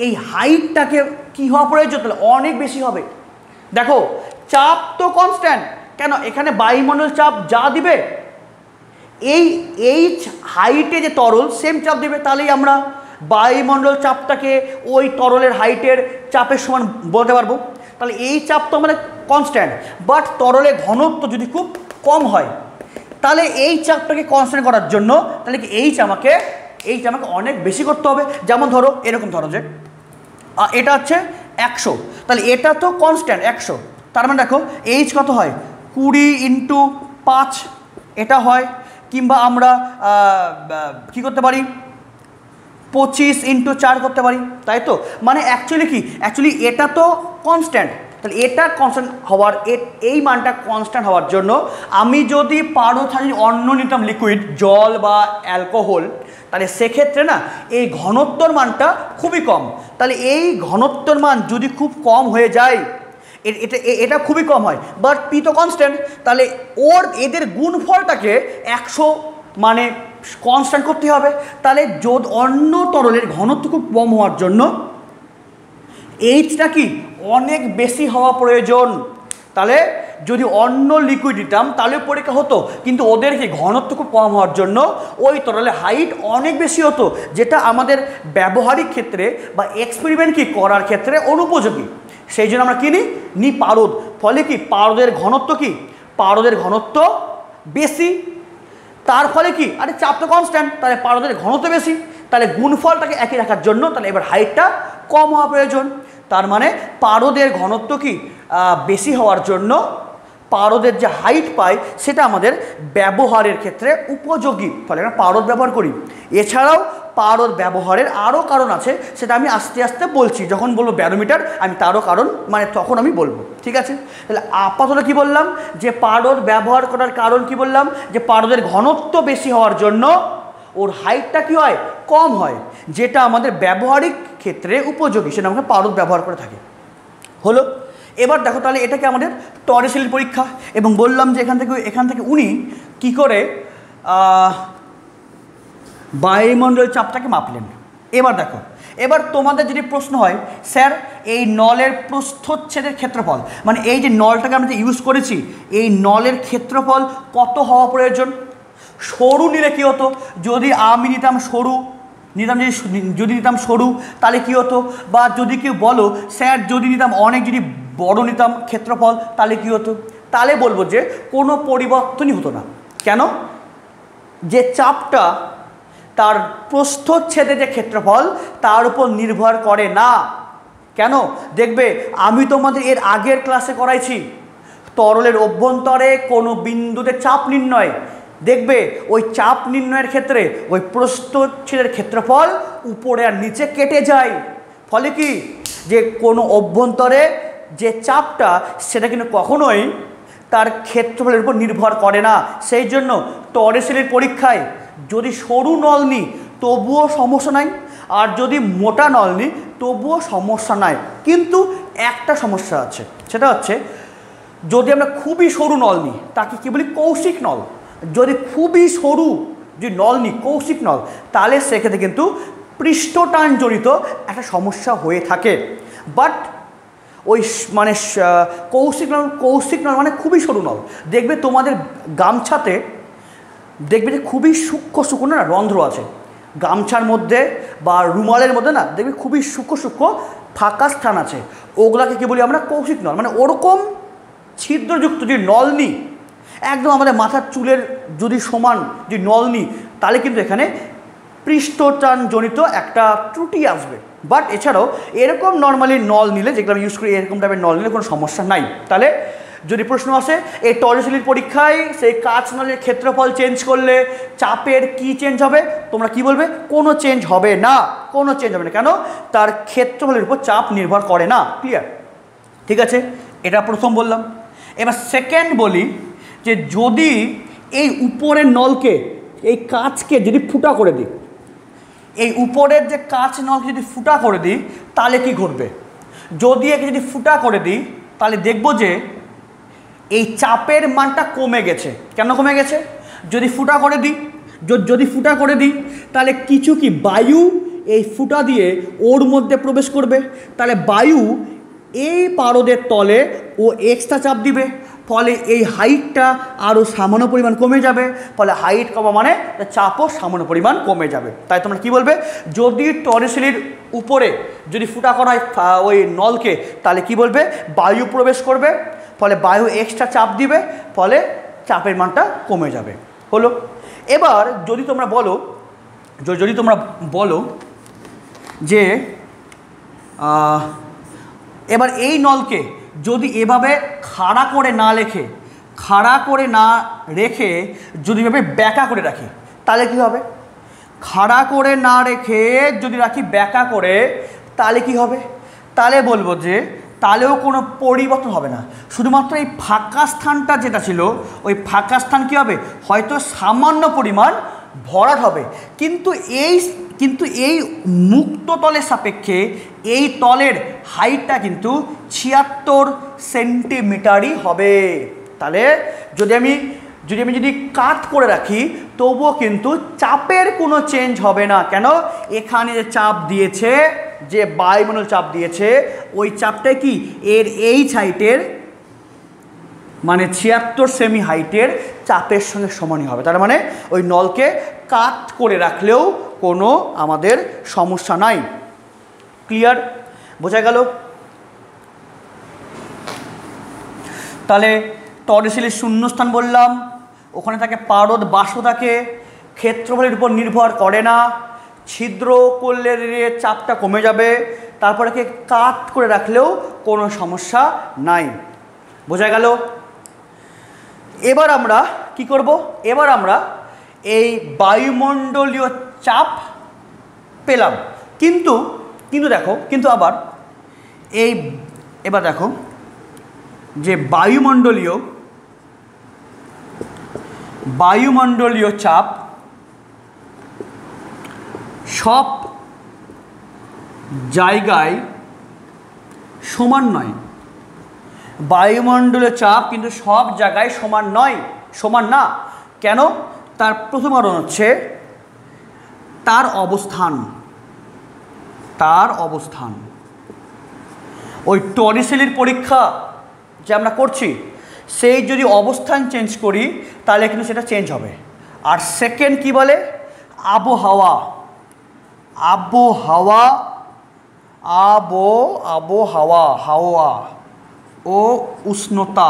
এই হাইটটাকে কি হওয়া প্রয়োজন? তাহলে অনেক বেশি হবে। দেখো চাপ তো কনস্ট্যান্ট, কেন? এখানে বায়ুমণ্ডল চাপ যা দিবে এই এইচ হাইটে যে তরল সেম চাপ দিবে, তাহলেই আমরা বায়ুমণ্ডল চাপটাকে ওই তরলের হাইটের চাপের সমান বলতে পারবো। তাহলে এই চাপ তো আমাদের কনস্ট্যান্ট, বাট তরলের ঘনত্ব যদি খুব কম হয়, তাহলে এই চাপটাকে কনস্ট্যান্ট করার জন্য তাহলে কি এইচ আমাকে অনেক বেশি করতে হবে। যেমন ধরো এরকম, ধরো যে এটা হচ্ছে 100, তাহলে এটা তো কনস্ট্যান্ট 100, তার মানে দেখো এইচ কত হয়? 20 ইন্টু 5 এটা হয়। কিংবা আমরা কি করতে পারি? 25 ইন্টু 4 করতে পারি, তাই তো? মানে অ্যাকচুয়ালি এটা তো কনস্ট্যান্ট, তাহলে এটা কনস্ট্যান্ট হওয়ার, এই মানটা কনস্ট্যান্ট হওয়ার জন্য আমি যদি পারদ ছাড়া অন্য নিতাম লিকুইড, জল বা অ্যালকোহল, তাহলে সেক্ষেত্রে না এই ঘনত্বর মানটা খুবই কম। তাহলে এই ঘনত্বর মান যদি খুব কম হয়ে যায়, এটা খুবই কম হয়, বাট পি তো কনস্ট্যান্ট, তাহলে এদের গুণফলটাকে 100 মানে কনস্ট্যান্ট করতে হবে। তাহলে যদি অন্য তরলের ঘনত্ব খুব কম হওয়ার জন্য এইচটা কি অনেক বেশি হওয়া প্রয়োজন। তাহলে যদি অন্য লিকুইড দিতাম তাহলে পরীক্ষা হতো, কিন্তু ওদের কি ঘনত্ব খুব কম হওয়ার জন্য ওই তরলের হাইট অনেক বেশি হতো, যেটা আমাদের ব্যবহারিক ক্ষেত্রে বা এক্সপেরিমেন্ট কি করার ক্ষেত্রে অনুপযোগী। সেই জন্য আমরা নিই পারদ। ফলে কি পারদের ঘনত্ব বেশি, তার ফলে কি আরে চাপ তো কনস্ট্যান্ট, তাহলে পারদের ঘনত্ব বেশি, তাহলে গুণফলটাকে একই রাখার জন্য তাহলে এবার হাইটটা কম হওয়া প্রয়োজন। তার মানে পারদের ঘনত্ব কি বেশি হওয়ার জন্য পারদের যে হাইট পাই সেটা আমাদের ব্যবহারের ক্ষেত্রে উপযোগী, ফলে আমরা পারদ ব্যবহার করি। এছাড়াও পারদ ব্যবহারের আরও কারণ আছে, সেটা আমি আস্তে আস্তে বলছি। যখন বলবো ব্যারোমিটার আমি তারও কারণ মানে তখন আমি বলবো, ঠিক আছে? তাহলে আপাতত কি বললাম? যে পারদ ব্যবহার করার কারণ কি বললাম? যে পারদের ঘনত্ব বেশি হওয়ার জন্য ওর হাইটটা কি হয়? কম হয়, যেটা আমাদের ব্যবহারিক ক্ষেত্রে উপযোগী, সেটা আমরা পারদ ব্যবহার করে থাকি। হলো। এবার দেখো তাহলে এটাকে আমাদের টরিসেলের পরীক্ষা, এবং বললাম যে এখান থেকে উনি কি করে বায়ুমণ্ডল চাপটাকে মাপলেন। এবার দেখো, এবার তোমাদের যদি প্রশ্ন হয় স্যার এই নলের প্রস্থচ্ছেদের ক্ষেত্রফল, মানে এই যে নলটাকে আমরা যে ইউজ করেছি এই নলের ক্ষেত্রফল কত হওয়া প্রয়োজন? সরু নিলে কী হতো, যদি আমি নিতাম সরু যদি নিতাম সরু তাহলে কী হতো, বা যদি কেউ বলো স্যার যদি নিতাম অনেক যদি বড় নিতাম ক্ষেত্রফল তাহলে কী হতো, তাহলে বলবো যে কোনো পরিবর্তনই হতো না। কেন? যে চাপটা তার প্রস্থচ্ছেদে যে ক্ষেত্রফল তার উপর নির্ভর করে না। কেন? দেখবে আমি তোমাদের এর আগের ক্লাসে করাইছি তরলের অভ্যন্তরে কোনো বিন্দুতে চাপ নির্ণয়, দেখবে ওই চাপ নির্ণয়ের ক্ষেত্রে ওই প্রস্থচ্ছেদের ক্ষেত্রফল উপরে আর নিচে কেটে যায়। ফলে কি যে কোনো অভ্যন্তরে যে চাপটা সেটা কিন্তু কখনোই তার ক্ষেত্রফলের উপর নির্ভর করে না। সেই জন্য টরিসেলের পরীক্ষায় যদি সরু নল নিই তবুও সমস্যা নাই, আর যদি মোটা নল নিই তবুও সমস্যা নাই। কিন্তু একটা সমস্যা আছে, সেটা হচ্ছে যদি আমরা খুবই সরু নল নিই তাকে কী বলি, কৌশিক নল। যদি খুবই সরু যদি নল নিই কৌশিক নল, তাহলে সেক্ষেত্রে কিন্তু পৃষ্ঠটানজনিত একটা সমস্যা হয়ে থাকে। বাট ওই মানে কৌশিক নল মানে খুবই সরু নল, দেখবে তোমাদের গামছাতে দেখবে যে খুবই সূক্ষ্ম না রন্ধ্র আছে গামছার মধ্যে বা রুমালের মধ্যে, না দেখবে খুবই সূক্ষ্ম ফাঁকা স্থান আছে, ওগুলাকে কী বলি আমরা, কৌশিক নল। মানে ওরকম ছিদ্রযুক্ত যদি নল নিই, একদম আমাদের মাথার চুলের যদি সমান যদি নল নিই, তাহলে কিন্তু এখানে পৃষ্ঠটানজনিত একটা ত্রুটি আসবে। বাট এছাড়াও এরকম নর্মালি নল নিলে, যেগুলো আমি ইউজ করি এরকম টাইপের নল নিলে কোনো সমস্যা নাই। তাহলে যদি প্রশ্ন আসে এই টরিসেলের পরীক্ষায় সেই কাঁচ নলের ক্ষেত্রফল চেঞ্জ করলে চাপের কি চেঞ্জ হবে, তোমরা কি বলবে, কোনো চেঞ্জ হবে না, কোনো চেঞ্জ হবে না। কেন? তার ক্ষেত্রফলের উপর চাপ নির্ভর করে না। ক্লিয়ার? ঠিক আছে, এটা প্রথম বললাম। এবার সেকেন্ড বলি যে যদি এই উপরের নলকে এই কাঁচকে যদি ফুটা করে দিই, এই উপরের যে কাঁচ নলকে যদি ফুটা করে দিই তাহলে কি ঘটবে? যদি একে যদি ফুটা করে দিই তাহলে দেখব যে এই চাপের মানটা কমে গেছে। কেন কমে গেছে? যদি ফুটা করে দিই তাহলে কিছু কি বায়ু এই ফুটা দিয়ে ওর মধ্যে প্রবেশ করবে, তাহলে বায়ু এই পারদের তলে ও এক্সট্রা চাপ দিবে, ফলে এই হাইটটা আরও সামান্য পরিমাণ কমে যাবে, ফলে হাইট কমা মানে চাপও সামান্য পরিমাণ কমে যাবে। তাই তোমরা কি বলবে, যদি টরিসেলের উপরে যদি ফুটা করা হয় ওই নলকে, তাহলে কি বলবে, বায়ু প্রবেশ করবে, ফলে বায়ু এক্সট্রা চাপ দিবে, ফলে চাপের মানটা কমে যাবে। হলো? এবার যদি তোমরা বলো যে এবার এই নলকে যদি এভাবে খাড়া করে না রেখে যদি এভাবে ব্যাকা করে রাখি তাহলে কি হবে? খাড়া করে না রেখে যদি রাখি ব্যাকা করে তাহলে কি হবে? তাহলে বলবো যে তাহলেও কোনো পরিবর্তন হবে না, শুধুমাত্র এই ফাঁকা স্থানটা যেটা ছিল ওই ফাঁকা স্থান কী হবে, হয়তো সামান্য পরিমাণ ভরাট হবে, কিন্তু এই মুক্ত তলের সাপেক্ষে এই তলের হাইটটা কিন্তু 76 সেন্টিমিটারই হবে। তাহলে যদি আমি কাট করে রাখি তবুও কিন্তু চাপের কোনো চেঞ্জ হবে না। কেন? এখানে যে চাপ দিয়েছে, যে বায়ুমণ্ডল চাপ দিয়েছে, ওই চাপটা কি এর এইচ হাইটের মানে 76 সেমি হাইটের চাপের সঙ্গে সমানই হবে। তার মানে ওই নলকে কাট করে রাখলেও কোনো আমাদের সমস্যা নাই। ক্লিয়ার? বোঝা গেল? তাহলে টরিসেলের শূন্যস্থান বললাম, ওখানে থাকে পারদ বাষ্প থাকে, ক্ষেত্রফলের উপর নির্ভর করে না, ছিদ্র করলে চাপটা কমে যাবে, তারপরে কাট করে রাখলেও কোনো সমস্যা নাই। বোঝা গেল? এবার আমরা কি করব? এবার আমরা এই বায়ুমণ্ডলীয় চাপ পেলাম, কিন্তু এবার দেখো যে বায়ুমণ্ডলীয় চাপ সব জায়গায় সমান নয়। বায়ুমণ্ডলীয় চাপ কিন্তু সব জায়গায় সমান নয়, সমান না। কেন? তার প্রথম কারণ হচ্ছে তার অবস্থান। তার অবস্থান, ওই টরিসেলির পরীক্ষা যে আমরা করছি, সেই যদি অবস্থান চেঞ্জ করি তাহলে কিন্তু সেটা চেঞ্জ হবে। আর সেকেন্ড কি বলে? আবহাওয়া। আবহাওয়া, আবহাওয়া, হাওয়া ও উষ্ণতা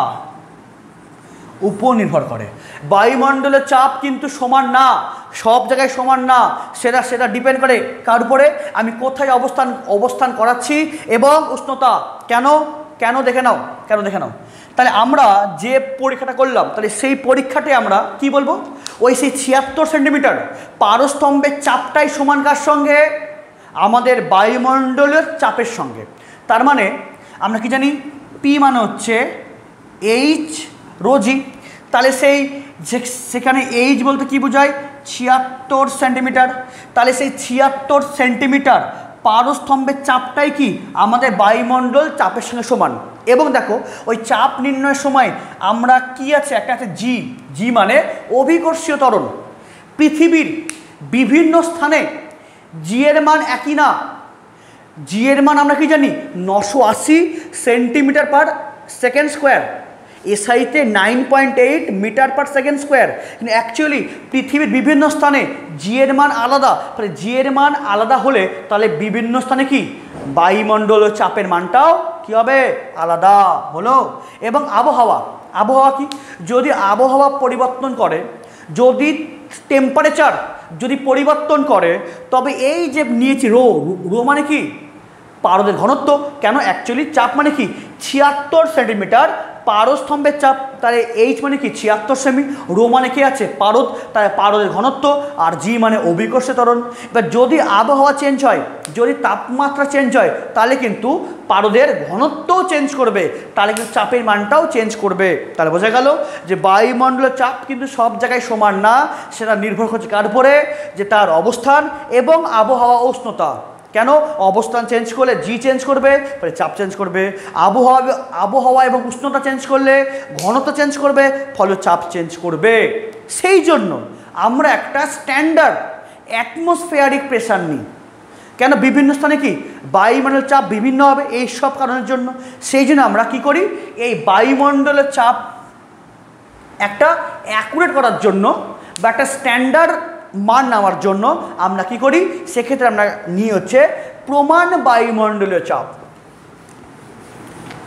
উপর নির্ভর করে। বায়ুমণ্ডলের চাপ কিন্তু সমান না, সব জায়গায় সমান না। সেটা ডিপেন্ড করে কার উপরে? আমি কোথায় অবস্থান করাচ্ছি এবং উষ্ণতা। কেন দেখে নাও, তাহলে আমরা যে পরীক্ষাটা করলাম, তাহলে সেই পরীক্ষাতে আমরা কি বলবো? ওই সেই 76 সেন্টিমিটার পারস্তম্ভের চাপটাই সমান কার সঙ্গে? আমাদের বায়ুমণ্ডলের চাপের সঙ্গে। তার মানে আমরা কি জানি? পি মানে হচ্ছে এইচ রোজি। তাহলে সেখানে এইচ বলতে কি বোঝায়? 76 সেন্টিমিটার। তাহলে সেই 76 সেন্টিমিটার পারস্তম্ভের চাপটাই কি আমাদের বায়ুমণ্ডল চাপের সঙ্গে সমান। এবং দেখো, ওই চাপ নির্ণয়ের সময় আমরা কি আছে, একটা আছে জি মানে অভিকর্ষীয় ত্বরণ। পৃথিবীর বিভিন্ন স্থানে জি এর মান একই না। জি এর মান আমরা কি জানি? 980 সেন্টিমিটার পার সেকেন্ড স্কোয়ার। এসআইতে 9.8 মিটার পার সেকেন্ড স্কোয়ার। কিন্তু অ্যাকচুয়ালি পৃথিবীর বিভিন্ন স্থানে জি এর মান আলাদা। তাহলে জি এর মান আলাদা হলে তাহলে বিভিন্ন স্থানে কি বায়ুমণ্ডল চাপের মানটাও কি হবে? আলাদা হলো। এবং আবহাওয়া কি? যদি আবহাওয়া পরিবর্তন করে, যদি টেম্পারেচার যদি পরিবর্তন করে, তবে এই যে নিয়েছি রো মানে কি? পারদের ঘনত্ব। কেন? অ্যাকচুয়ালি চাপ মানে কি? 76 সেন্টিমিটার পারস্তম্ভের চাপ। তাহলে এইচ মানে কি? 76 সেমি। রো মানে কি আছে? পারদ। তাহলে পারদের ঘনত্ব। আর জি মানে অভিকর্ষীয় ত্বরণ। এবার যদি আবহাওয়া চেঞ্জ হয়, যদি তাপমাত্রা চেঞ্জ হয়, তাহলে কিন্তু পারদের ঘনত্বও চেঞ্জ করবে, তাহলে কিন্তু চাপের মানটাও চেঞ্জ করবে। তাহলে বোঝা গেল যে বায়ুমণ্ডলের চাপ কিন্তু সব জায়গায় সমান না। সেটা নির্ভর করছে কার উপরে? যে তার অবস্থান এবং আবহাওয়া উষ্ণতা। কেন? অবস্থান চেঞ্জ করলে জি চেঞ্জ করবে, ফলে চাপ চেঞ্জ করবে। আবহাওয়া এবং উষ্ণতা চেঞ্জ করলে ঘনত্ব চেঞ্জ করবে, ফলে চাপ চেঞ্জ করবে। সেই জন্য আমরা একটা স্ট্যান্ডার্ড অ্যাটমসফিয়ারিক প্রেশার নিই। কেন? বিভিন্ন স্থানে কি বায়ুমণ্ডলের চাপ বিভিন্ন হবে, এই সব কারণের জন্য। সেই জন্য আমরা কি করি? এই বায়ুমণ্ডলের চাপ একটা অ্যাকুরেট করার জন্য বা একটা স্ট্যান্ডার্ড মান নেওয়ার জন্য আমরা কি করি? সেক্ষেত্রে আমরা নিয়ে হচ্ছে প্রমাণ বায়ুমণ্ডলীয় চাপ।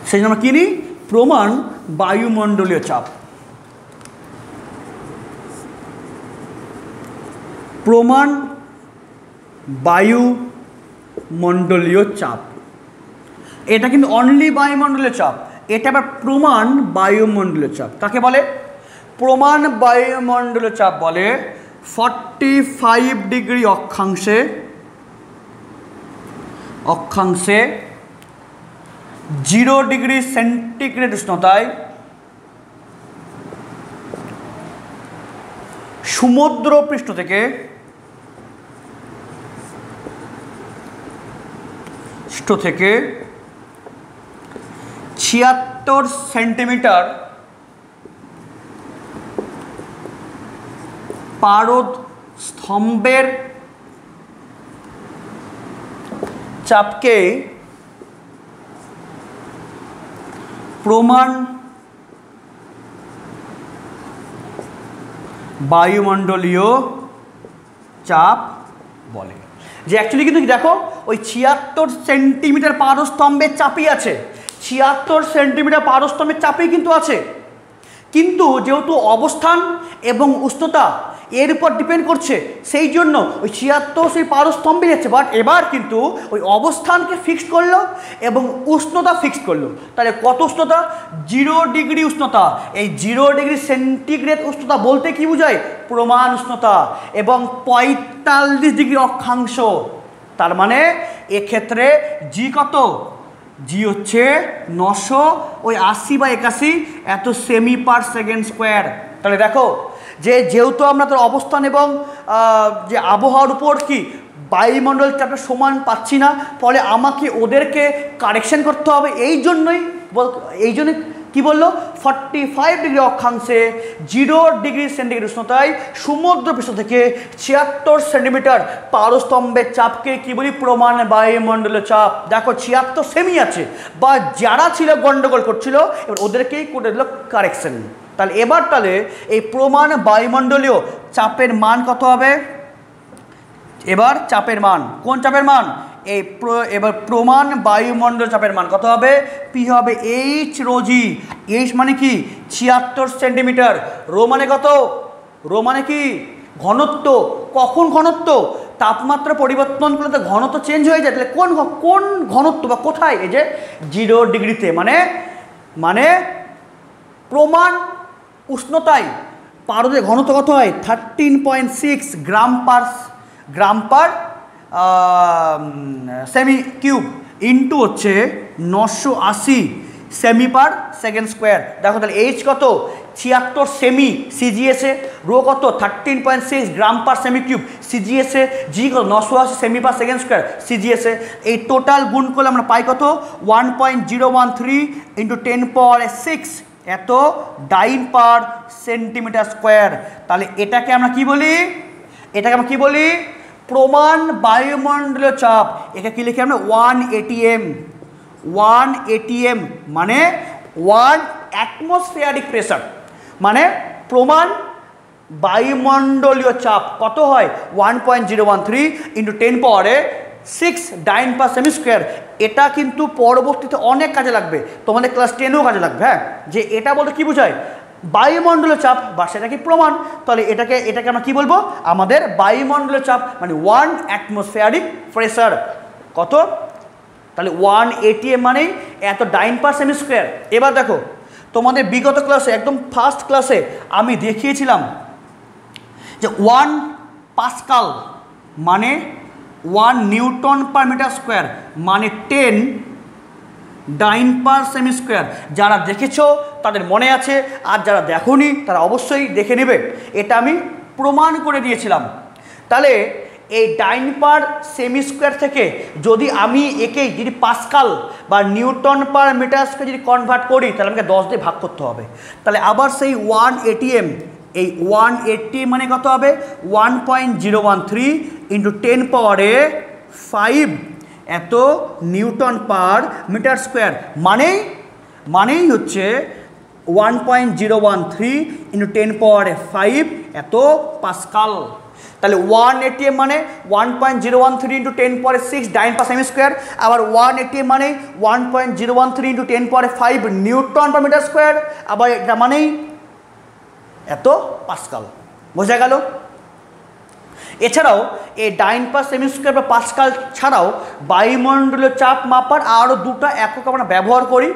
সেই জন্য আমরা কি নিই? প্রমাণ বায়ুমণ্ডলীয় চাপ। প্রমাণ বায়ুমণ্ডলীয় চাপ, এটা কিন্তু অনলি বায়ুমণ্ডলীয় চাপ। এটা আবার প্রমাণ বায়ুমণ্ডলীয় চাপ। কাকে বলে? প্রমাণ বায়ুমণ্ডলীয় চাপ বলে 45 ডিগ্রি অক্ষাংশে 0 ডিগ্রি সেন্টিগ্রেড উষ্ণতায় সমুদ্র পৃষ্ঠ থেকে থেকে 76 সেন্টিমিটার পারদ স্তম্ভের চাপকে প্রমাণ বায়ুমণ্ডলীয় চাপ বলে। যে অ্যাকচুয়ালি কিন্তু দেখো, ওই 76 সেন্টিমিটার পারস্তম্ভের চাপই আছে, 76 সেন্টিমিটার পারস্তম্ভের চাপই কিন্তু আছে। কিন্তু যেহেতু অবস্থান এবং উষ্ণতা এর উপর ডিপেন্ড করছে, সেই জন্য ওই 76 সেই পারস্তম্ভে যাচ্ছে। বাট এবার কিন্তু ওই অবস্থানকে ফিক্সড করলো এবং উষ্ণতা ফিক্সড করলো। তাহলে কত উষ্ণতা? 0 ডিগ্রি উষ্ণতা। এই 0 ডিগ্রি সেন্টিগ্রেড উষ্ণতা বলতে কি বোঝায়? প্রমাণ উষ্ণতা। এবং 45 ডিগ্রি অক্ষাংশ। তার মানে এক্ষেত্রে জি কত? জি হচ্ছে 900 ওই 80/81 এত সেমি পার সেকেন্ড স্কোয়ার। তাহলে দেখো যেহেতু আমরা তার অবস্থান এবং যে আবহাওয়ার উপর কি বায়ুমণ্ডল চাপটা সমান পাচ্ছি না, ফলে আমাকে ওদেরকে কারেকশন করতে হবে। এই জন্যই এই জন্য কী বললো 45 ডিগ্রি অক্ষাংশে 0 ডিগ্রি সেন্টিগ্রেড উষ্ণতায় সমুদ্রপৃষ্ঠ থেকে 76 সেন্টিমিটার পারস্তম্ভের চাপকে কি বলি প্রমাণ বায়ুমণ্ডলীয় চাপ। দেখো 76 সেমি আছে, বা যারা ছিল গন্ডগোল করছিল এবার ওদেরকেই করে দিল কারেকশন। তাহলে এবার তাহলে এই প্রমাণ বায়ুমণ্ডলীয় চাপের মান কত হবে? এবার চাপের মান, কোন চাপের মান? এবার প্রমাণ বায়ুমণ্ডল চাপের মান কত হবে? পি হবে এইচ রো জি। এইচ মানে কি 76 সেন্টিমিটার, রো মানে কত? রো মানে কি ঘনত্ব। কখন ঘনত্ব? তাপমাত্রা পরিবর্তন করলে তো ঘনত্ব চেঞ্জ হয়ে যায়। তাহলে কোন ঘনত্ব বা কোথায়? এই যে 0 ডিগ্রিতে, মানে প্রমাণ উষ্ণতায় পারদের ঘনত্ব কত হয়? 13.6 গ্রাম পার সেমি কিউব ইন্টু হচ্ছে 980 সেমি পার সেকেন্ড স্কোয়ার। দেখো তাহলে এইচ কত? 76 সেমি সিজিএসে, রো কত? 13.6 গ্রাম পার সেমি কিউব সিজিএসে, জি কত? 980 সেমি পার সেকেন্ড স্কোয়ার সিজিএসে। এই টোটাল গুণ করলে আমরা পাই কত? 1.013 ইন্টু 10⁶ এত ডাইন পার সেন্টিমিটার স্কোয়ার। তাহলে এটাকে আমরা কি বলি? প্রমাণ বায়ুমণ্ডলীয় চাপ। এটা কি লিখি আমরা? 1 ATM মানে 1 অ্যাটমসফিয়ারিক প্রেসার, মানে প্রমাণ বায়ুমণ্ডলীয় চাপ কত হয়? 1.013 into 10⁶ dyne per semi square. এটা কিন্তু পরবর্তীতে অনেক কাজে লাগবে, তোমাদের ক্লাস 10এও কাজে লাগবে। হ্যাঁ, যে এটা বলতে কি বোঝায়? বায়ুমণ্ডলীয় চাপ, বা সেটা কি প্রমাণ। তাহলে এটাকে আমরা কি বলবো? আমাদের বায়ুমণ্ডলীয় চাপ মানে 1 অ্যাটমসফিয়ারিক প্রেসার। কত? তাহলে 1 ATM মানেই এত ডাইন পার সেমি স্কোয়ার। এবার দেখো তোমাদের বিগত ক্লাসে, একদম ফার্স্ট ক্লাসে আমি দেখিয়েছিলাম যে 1 পাস্কাল মানে 1 নিউটন পার মিটার স্কোয়ার মানে 10 ডাইন পার সেমি স্কোয়ার। যারা দেখেছো তাদের মনে আছে, আর যারা দেখোনি তারা অবশ্যই দেখে নেবে। এটা আমি প্রমাণ করে দিয়েছিলাম। তাহলে এই ডাইন পার সেমি স্কোয়ার থেকে যদি আমি একেই যদি পাস্কাল বা নিউটন পার মিটার স্কোয়ার যদি কনভার্ট করি, তাহলে আমাকে 10 দিয়ে ভাগ করতে হবে। তাহলে আবার সেই 1 ATM, এই 1 ATM মানে কত হবে? 1.013 ইন্টু 10⁵ এত নিউটন পার মিটার স্কোয়ার, মানেই হচ্ছে 1.013 ইন্টু 10⁵ এত পাস্কাল। তাহলে 1 ATM মানে 1.013 into 10⁶ dyne per semi square. আবার 1 ATM মানে 1.013 into 10⁵ newton per metre square. আবার এটা মানেই এত পাস্কাল। বোঝা গেল? এছাড়াও এই ডাইন পার সেমি স্কোয়ার বা পাস্কাল ছাড়াও বায়ুমণ্ডলীয় চাপ মাপার আরও দুটো একক আমরা ব্যবহার করি।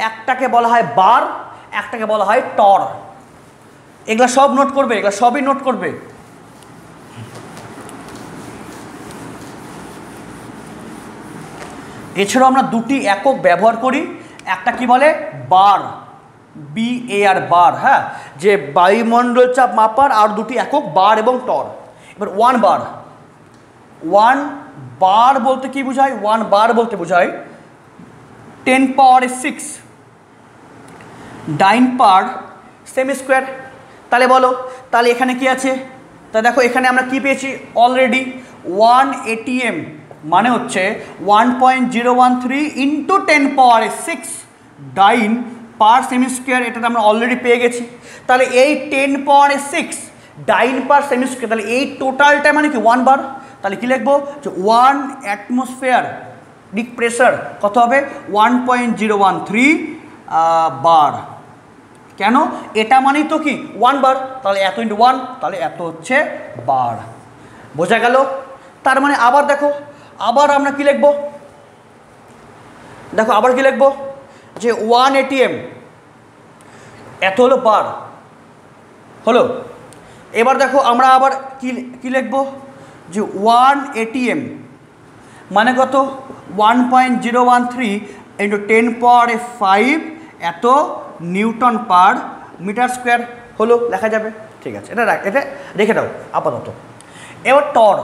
একটাকে বলা হয় বার, একটাকে বলা হয় টর। এগুলা সব নোট করবে, এগুলা সবই নোট করবে। এছাড়াও আমরা দুটি একক ব্যবহার করি। একটা কি বলে? বার, BAR বার। হ্যাঁ, যে বায়ুমণ্ডল চাপ মাপার আর দুটি একক বার এবং টর। এবার 1 বার বলতে কি বোঝায়? 1 বার বলতে বোঝায় 10⁶ ডাইন পার সেমি স্কোয়ার। তাহলে বলো, তাহলে এখানে কি আছে? তা দেখো এখানে আমরা কি পেয়েছি অলরেডি? 1 ATM মানে হচ্ছে 1.013 into 10⁶ dyne per semi square. এটাতে আমরা অলরেডি পেয়ে গেছি। তাহলে এই 10⁶ ডাইন পার সেমি স্কোয়ার, তাহলে এই টোটালটা মানে কি 1 বার। তাহলে কি লিখবো? যে 1 অ্যাটমসফিয়ারিক প্রেসার কত হবে? 1.013 বার। কেন? এটা মানেই তো কি 1 বার। তাহলে এত ইন্টু 1, তাহলে এত হচ্ছে বার। বোঝা গেল? তার মানে আবার দেখো, আবার আমরা কি লিখবো? দেখো আবার কি লিখবো? যে 1 ATM এত হলো বার, হলো। এবার দেখো আমরা আবার কি লিখবো? যে 1 ATM মানে কত? 1.013 ইন্টু 10⁵ এত নিউটন পার মিটার স্কোয়ার হলো, লেখা যাবে। ঠিক আছে, এটা রেখে দাও আপাতত। এবার টর,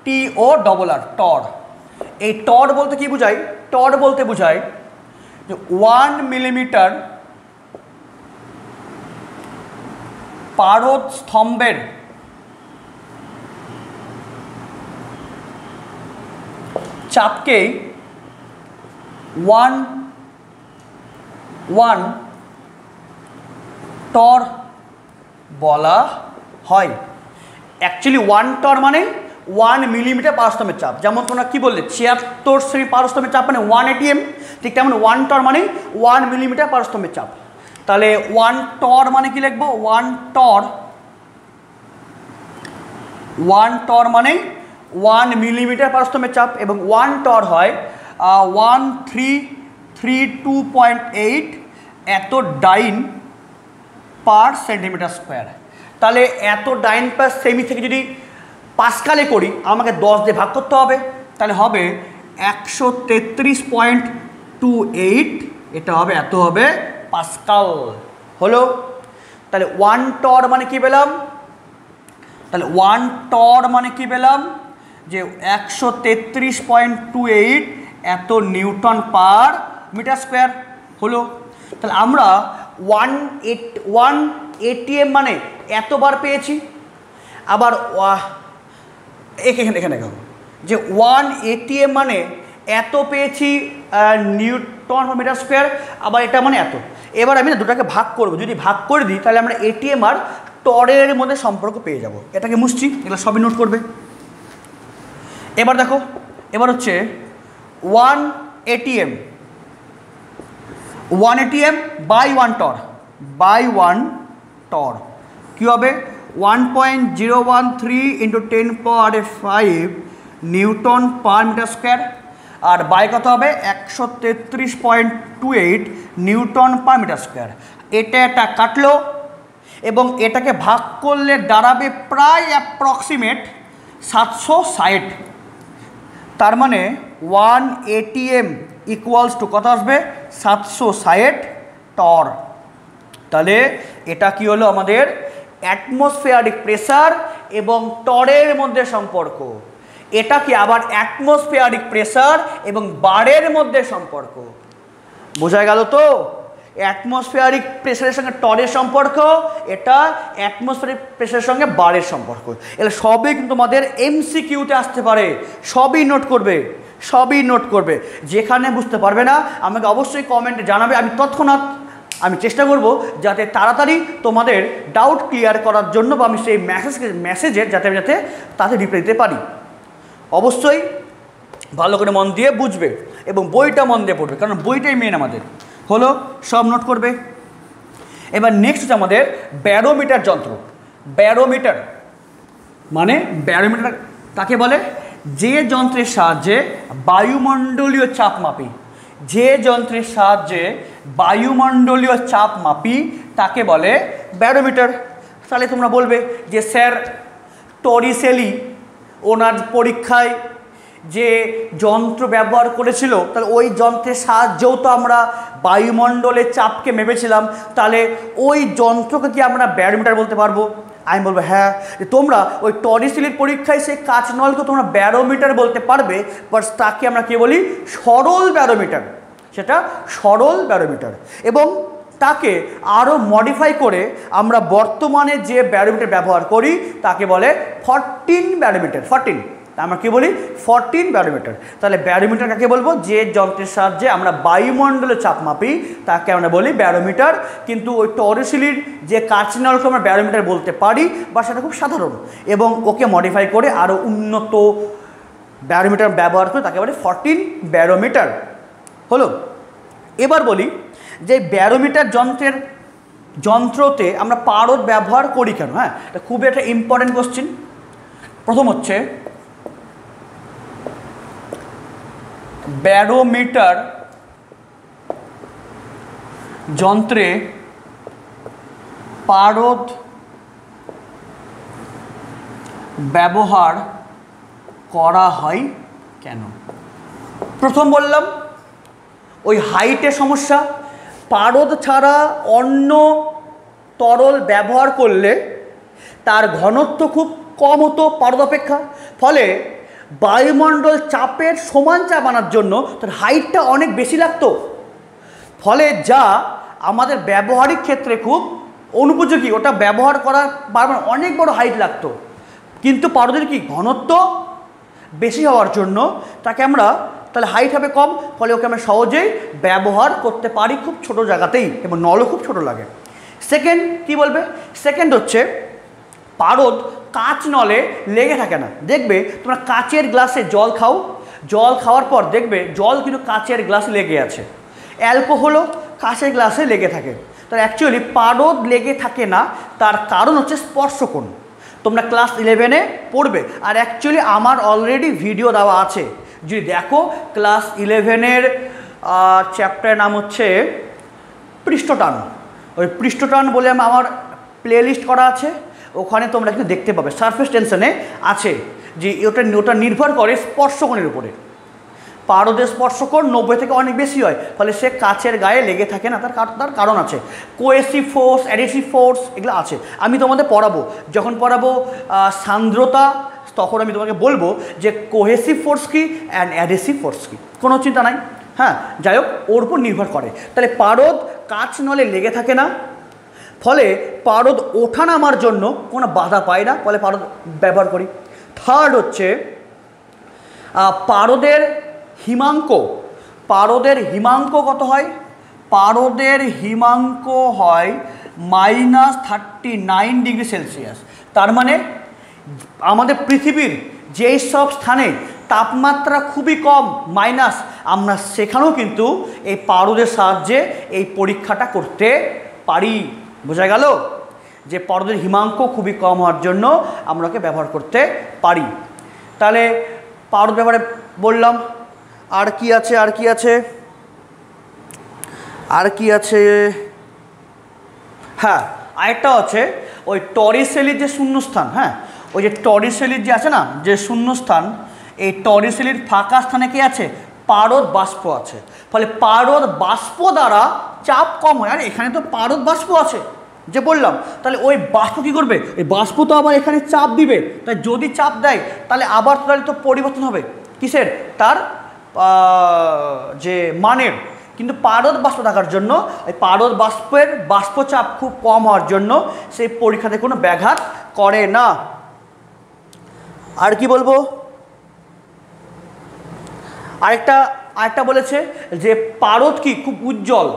TORR টর। এই টর বলতে কি বোঝায়? টর বলতে বোঝায় যে 1 মিলিমিটার পারদ স্তম্ভের চাপকেই 1 টর বলা হয়। অ্যাকচুয়ালি 1 টর মানে 1 মিলিমিটার পারস্তম্ভের চাপ। যেমন তোমরা কী বললে 76 সেমি পারস্তম্ভের চাপ মানে 1 ATM, ঠিক তেমন 1 টর মানে 1 মিলিমিটার পারস্তম্ভের চাপ। তাহলে 1 টর মানে কি লিখবো? 1 টর মানে 1 মিলিমিটার পারস্তম্ভের চাপ এবং 1 টর হয় 1332.8 এত ডাইন পার সেন্টিমিটার স্কোয়ার। তাহলে এত ডাইন পার সেমি থেকে যদি পাস্কালে করি আমাকে 10 দিয়ে ভাগ করতে হবে, তাহলে হবে 133.28, এটা হবে এত হবে পাস্কাল। হলো? তাহলে 1 টর মানে কি পেলাম? তাহলে 1 টর মানে কি পেলাম? যে 133.28 এত নিউটন পার মিটার স্কোয়ার। হলো? তাহলে আমরা 1 ATM মানে এতবার পেয়েছি। আবার এখানে দেখো যে 1 ATM মানে এত পেয়েছি নিউটন পার মিটার স্কোয়ার, আবার এটা মানে এত। এবার আমি না দুটাকে ভাগ করব, যদি ভাগ করে দিই তাহলে আমরা ATM আর টরের মধ্যে সম্পর্ক পেয়ে যাব। এটাকে মুছছি, এগুলো সবই নোট করবে। এবার দেখো, এবার হচ্ছে 1 ATM বাই 1 টর, কী হবে? 1.013 × 10⁵ নিউটন পার মিটার স্কোয়ার। আর বাই কত হবে? 133.28 নিউটন পার মিটার স্কোয়ার। এটা কাটলো এবং এটাকে ভাগ করলে দাঁড়াবে প্রায় অ্যাপ্রক্সিমেট 760। তার মানে 1 ATM ইকুয়ালস টু কত আসবে? 760 টর। তাহলে এটা কি হলো? আমাদের অ্যাটমসফিয়ারিক প্রেসার এবং টরের মধ্যে সম্পর্ক। এটা কি আবার অ্যাটমসফিয়ারিক প্রেসার এবং বারের মধ্যে সম্পর্ক। বোঝা গেল তো? অ্যাটমসফিয়ারিক প্রেসারের সঙ্গে টরের সম্পর্ক, এটা অ্যাটমসফিয়ারিক প্রেসারের সঙ্গে বারের সম্পর্ক। এগুলো সবই কিন্তু তোমাদের MCQতে আসতে পারে, সবই নোট করবে। যেখানে বুঝতে পারবে না আমাকে অবশ্যই কমেন্টে জানাবে, আমি তৎক্ষণাৎ চেষ্টা করব যাতে তাড়াতাড়ি তোমাদের ডাউট ক্লিয়ার করার জন্য, বা আমি সেই মেসেজের যাতে তাতে রিপ্লাই দিতে পারি। অবশ্যই ভালো করে মন দিয়ে বুঝবে এবং বইটা মন দিয়ে পড়বে, কারণ বইটাই মেন আমাদের। হলো? সব নোট করবে। এবার নেক্সট হচ্ছে আমাদের ব্যারোমিটার যন্ত্র। ব্যারোমিটার কাকে বলে? যে যন্ত্রের সাহায্যে বায়ুমণ্ডলীয় চাপ মাপি তাকে বলে ব্যারোমিটার। তাহলে তোমরা বলবে যে স্যার টরিসেলি ওনার পরীক্ষায় যে যন্ত্র ব্যবহার করেছিল, তাহলে ওই যন্ত্রের সাহায্যেও তো আমরা বায়ুমণ্ডলের চাপকে মেপেছিলাম, তাহলে ওই যন্ত্রকে কি আমরা ব্যারোমিটার বলতে পারবো? আমি বলবো হ্যাঁ। তোমরা ওই টরিসেলির পরীক্ষায় সেই কাঁচ নলকে তোমরা ব্যারোমিটার বলতে পারবে, বাট তাকে আমরা কি বলি? সরল ব্যারোমিটার। সেটা সরল ব্যারোমিটার। এবং তাকে আরও মডিফাই করে আমরা বর্তমানে যে ব্যারোমিটার ব্যবহার করি তাকে বলে 14 ব্যারোমিটার। আমরা কি বলি? 14 ব্যারোমিটার। তাহলে ব্যারোমিটার কাকে বলবো? যে যন্ত্রের সাহায্যে আমরা বায়ুমণ্ডলের চাপ মাপি তাকে আমরা বলি ব্যারোমিটার। কিন্তু ওই টরিসেলির যে কাঁচ নলকে আমরা ব্যারোমিটার বলতে পারি, বা সেটা খুব সাধারণ, এবং ওকে মডিফাই করে আরও উন্নত ব্যারোমিটার ব্যবহার করে তাকে বলে 14 ব্যারোমিটার। হলো? এবার বলি যে ব্যারোমিটার যন্ত্রতে আমরা পারদ ব্যবহার করি কেন? হ্যাঁ, এটা খুবই একটা ইম্পর্টেন্ট কোশ্চেন। প্রথম হচ্ছে ব্যারোমিটার যন্ত্রে পারদ ব্যবহার করা হয় কেন? প্রথম বললাম ওই হাইটের সমস্যা। পারদ ছাড়া অন্য তরল ব্যবহার করলে তার ঘনত্ব খুব কম হতো পারদ অপেক্ষা, ফলে বায়ুমণ্ডল চাপের সমান চাপ আনার জন্য তার হাইটটা অনেক বেশি লাগতো। ফলে যা আমাদের ব্যবহারিক ক্ষেত্রে খুব অনুপযোগী, ওটা ব্যবহার করার বারবার অনেক বড় হাইট লাগতো, কিন্তু পারদের কি ঘনত্ব বেশি হওয়ার জন্য তাকে আমরা তাহলে হাইট হবে কম, ফলে ওকে আমরা সহজেই ব্যবহার করতে পারি খুব ছোট জায়গাতেই, এবং নলও খুব ছোট লাগে। সেকেন্ড কি বলবে? সেকেন্ড হচ্ছে পারদ কাঁচ নলে লেগে থাকে না। দেখবে তোমরা কাচের গ্লাসে জল খাও, জল খাওয়ার পর দেখবে জল কিন্তু কাচের গ্লাসে লেগে আছে, অ্যালকোহলও কাচের গ্লাসে লেগে থাকে। তাহলে অ্যাকচুয়ালি পারদ লেগে থাকে না, তার কারণ হচ্ছে স্পর্শকোণ। তোমরা ক্লাস 11-এ পড়বে, আর অ্যাকচুয়ালি আমার অলরেডি ভিডিও দেওয়া আছে, যদি দেখো ক্লাস 11-এর চ্যাপ্টারের নাম হচ্ছে পৃষ্ঠটান। ওই পৃষ্ঠটান বলে আমার প্লেলিস্ট করা আছে, ওখানে তোমরা কিন্তু দেখতে পাবে। সারফেস টেনশনে আছে যে ওটা নির্ভর করে স্পর্শকোণের উপরে। পারদের স্পর্শকোণ 90 থেকে অনেক বেশি হয়, ফলে সে কাচের গায়ে লেগে থাকে না, তার কারণ আছে। কোয়েসিভ ফোর্স, অ্যাডহেসিভ ফোর্স এগুলো আছে, আমি তোমাদের পড়াবো। যখন পড়াবো সান্দ্রতা, তখন আমি তোমাকে বলবো যে কোহেসিভ ফোর্স কী অ্যান্ড অ্যাডহেসিভ ফোর্স কী, কোনো চিন্তা নাই। হ্যাঁ, যাই হোক, ওর উপর নির্ভর করে। তাহলে পারদ কাচ নলে লেগে থাকে না, ফলে পারদ ওঠা নামার জন্য কোনো বাধা পায় না, ফলে পারদ ব্যবহার করি। থার্ড হচ্ছে পারদের হিমাঙ্ক। পারদের হিমাঙ্ক কত হয়? পারদের হিমাঙ্ক হয় -39 ডিগ্রি সেলসিয়াস। তার মানে আমাদের পৃথিবীর যেই সব স্থানে তাপমাত্রা খুবই কম মাইনাস, আমরা সেখানেও কিন্তু এই পারদের সাহায্যে এই পরীক্ষাটা করতে পারি। বোঝা গেল যে পারদের হিমাঙ্ক খুবই কম হওয়ার জন্য আমরা ওকে ব্যবহার করতে পারি। তাহলে পারদ ব্যাপারে বললাম। আর কি আছে? আর কি আছে? আর কি আছে? হ্যাঁ, আরেকটা আছে ওই টরিসেলির যে শূন্যস্থান। হ্যাঁ, ওই যে টরিসেলির যে আছে না, যে শূন্যস্থান, এই টরিসেলির ফাঁকা স্থানে কি আছে? পারদ বাষ্প আছে। ফলে পারদ বাষ্প দ্বারা চাপ কম হয়। আর এখানে তো পারদ বাষ্প আছে যে বললাম, তাহলে ওই বাষ্প কী করবে? এই বাষ্প তো আবার এখানে চাপ দিবে, তাই যদি চাপ দেয় তাহলে আবার তাহলে তো পরিবর্তন হবে কিসের? তার যে মানের। কিন্তু পারদ বাষ্প থাকার জন্য এই পারদ বাষ্পের বাষ্পচাপ খুব কম হওয়ার জন্য সেই পরীক্ষাতে কোনো ব্যাঘাত করে না। আর কি বলবো? আরেকটা বলেছে যে পারদ কি খুব উজ্জ্বল,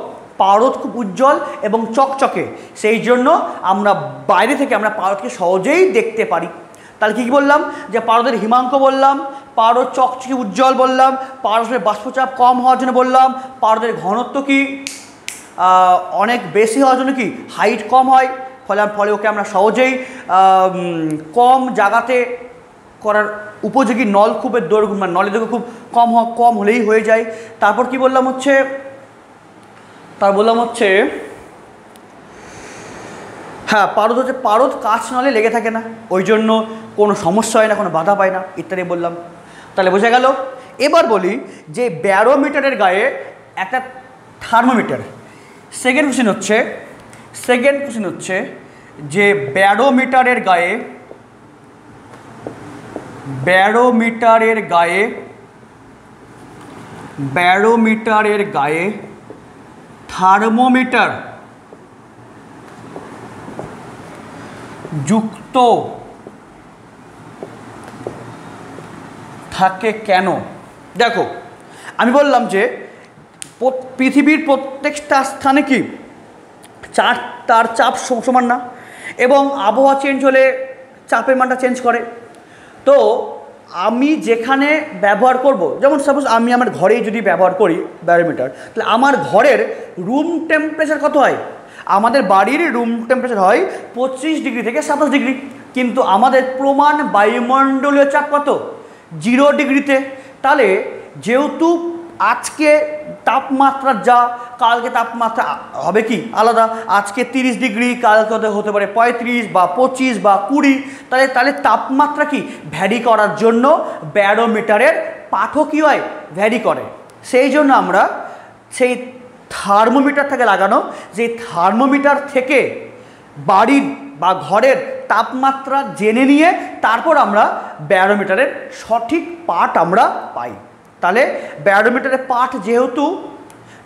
পারদ খুব উজ্জ্বল এবং চকচকে, সেই জন্য আমরা বাইরে থেকে আমরা পারদকে সহজেই দেখতে পারি। তাহলে কী বললাম? যে পারদের হিমাঙ্ক বললাম, পারদ চকচকে উজ্জ্বল বললাম, পারদের বাষ্পচাপ কম হওয়ার জন্য বললাম, পারদের ঘনত্ব কি অনেক বেশি হওয়ার জন্য কি হাইট কম হয়, ফলে ওকে আমরা সহজেই কম জায়গাতে করার উপযোগী, নলকূপের দৈর্ঘ্য মানে নলের দৈর্ঘ্য খুব কম হলেই হয়ে যায়। তারপর কি বললাম হচ্ছে হ্যাঁ, পারদ কাচ নলে লেগে থাকে না, ওই জন্য কোনো সমস্যা হয় না, কোনো বাধা পায় না, ইত্যাদি বললাম। তাহলে বোঝা গেল। এবার বলি যে ব্যারোমিটারের গায়ে একটা থার্মোমিটার। সেকেন্ড কোশ্চেন হচ্ছে যে ব্যারোমিটারের গায়ে থার্মোমিটার যুক্ত থাকে কেন? দেখো, আমি বললাম যে পৃথিবীর প্রত্যেকটা স্থানে কি তার চাপ সমান না, এবং আবহাওয়া চেঞ্জ হলে চাপের মানটা চেঞ্জ করে। তো আমি যেখানে ব্যবহার করব, যেমন সাপোজ আমি আমার ঘরেই যদি ব্যবহার করি ব্যারোমিটার, তাহলে আমার ঘরের রুম টেম্পারেচার কত হয়? আমাদের বাড়ির রুম টেম্পারেচার হয় 25 ডিগ্রি থেকে 27 ডিগ্রি, কিন্তু আমাদের প্রমাণ বায়ুমণ্ডলীয় চাপ কত? 0 ডিগ্রিতে। তাহলে যেহেতু আজকে তাপমাত্রা যা, কালকে তাপমাত্রা হবে কি আলাদা, আজকে 30 ডিগ্রি, কালকে হতে পারে 35 বা 25 বা 20, তাহলে তাপমাত্রা কি ভ্যারি করার জন্য ব্যারোমিটারের পাঠও কী হয়? ভ্যারি করে। সেই জন্য আমরা সেই থার্মোমিটার থেকে লাগানো, যে থার্মোমিটার থেকে বাড়ির বা ঘরের তাপমাত্রা জেনে নিয়ে তারপর আমরা ব্যারোমিটারের সঠিক পাঠ আমরা পাই। তাহলে ব্যারোমিটারের পাঠ যেহেতু,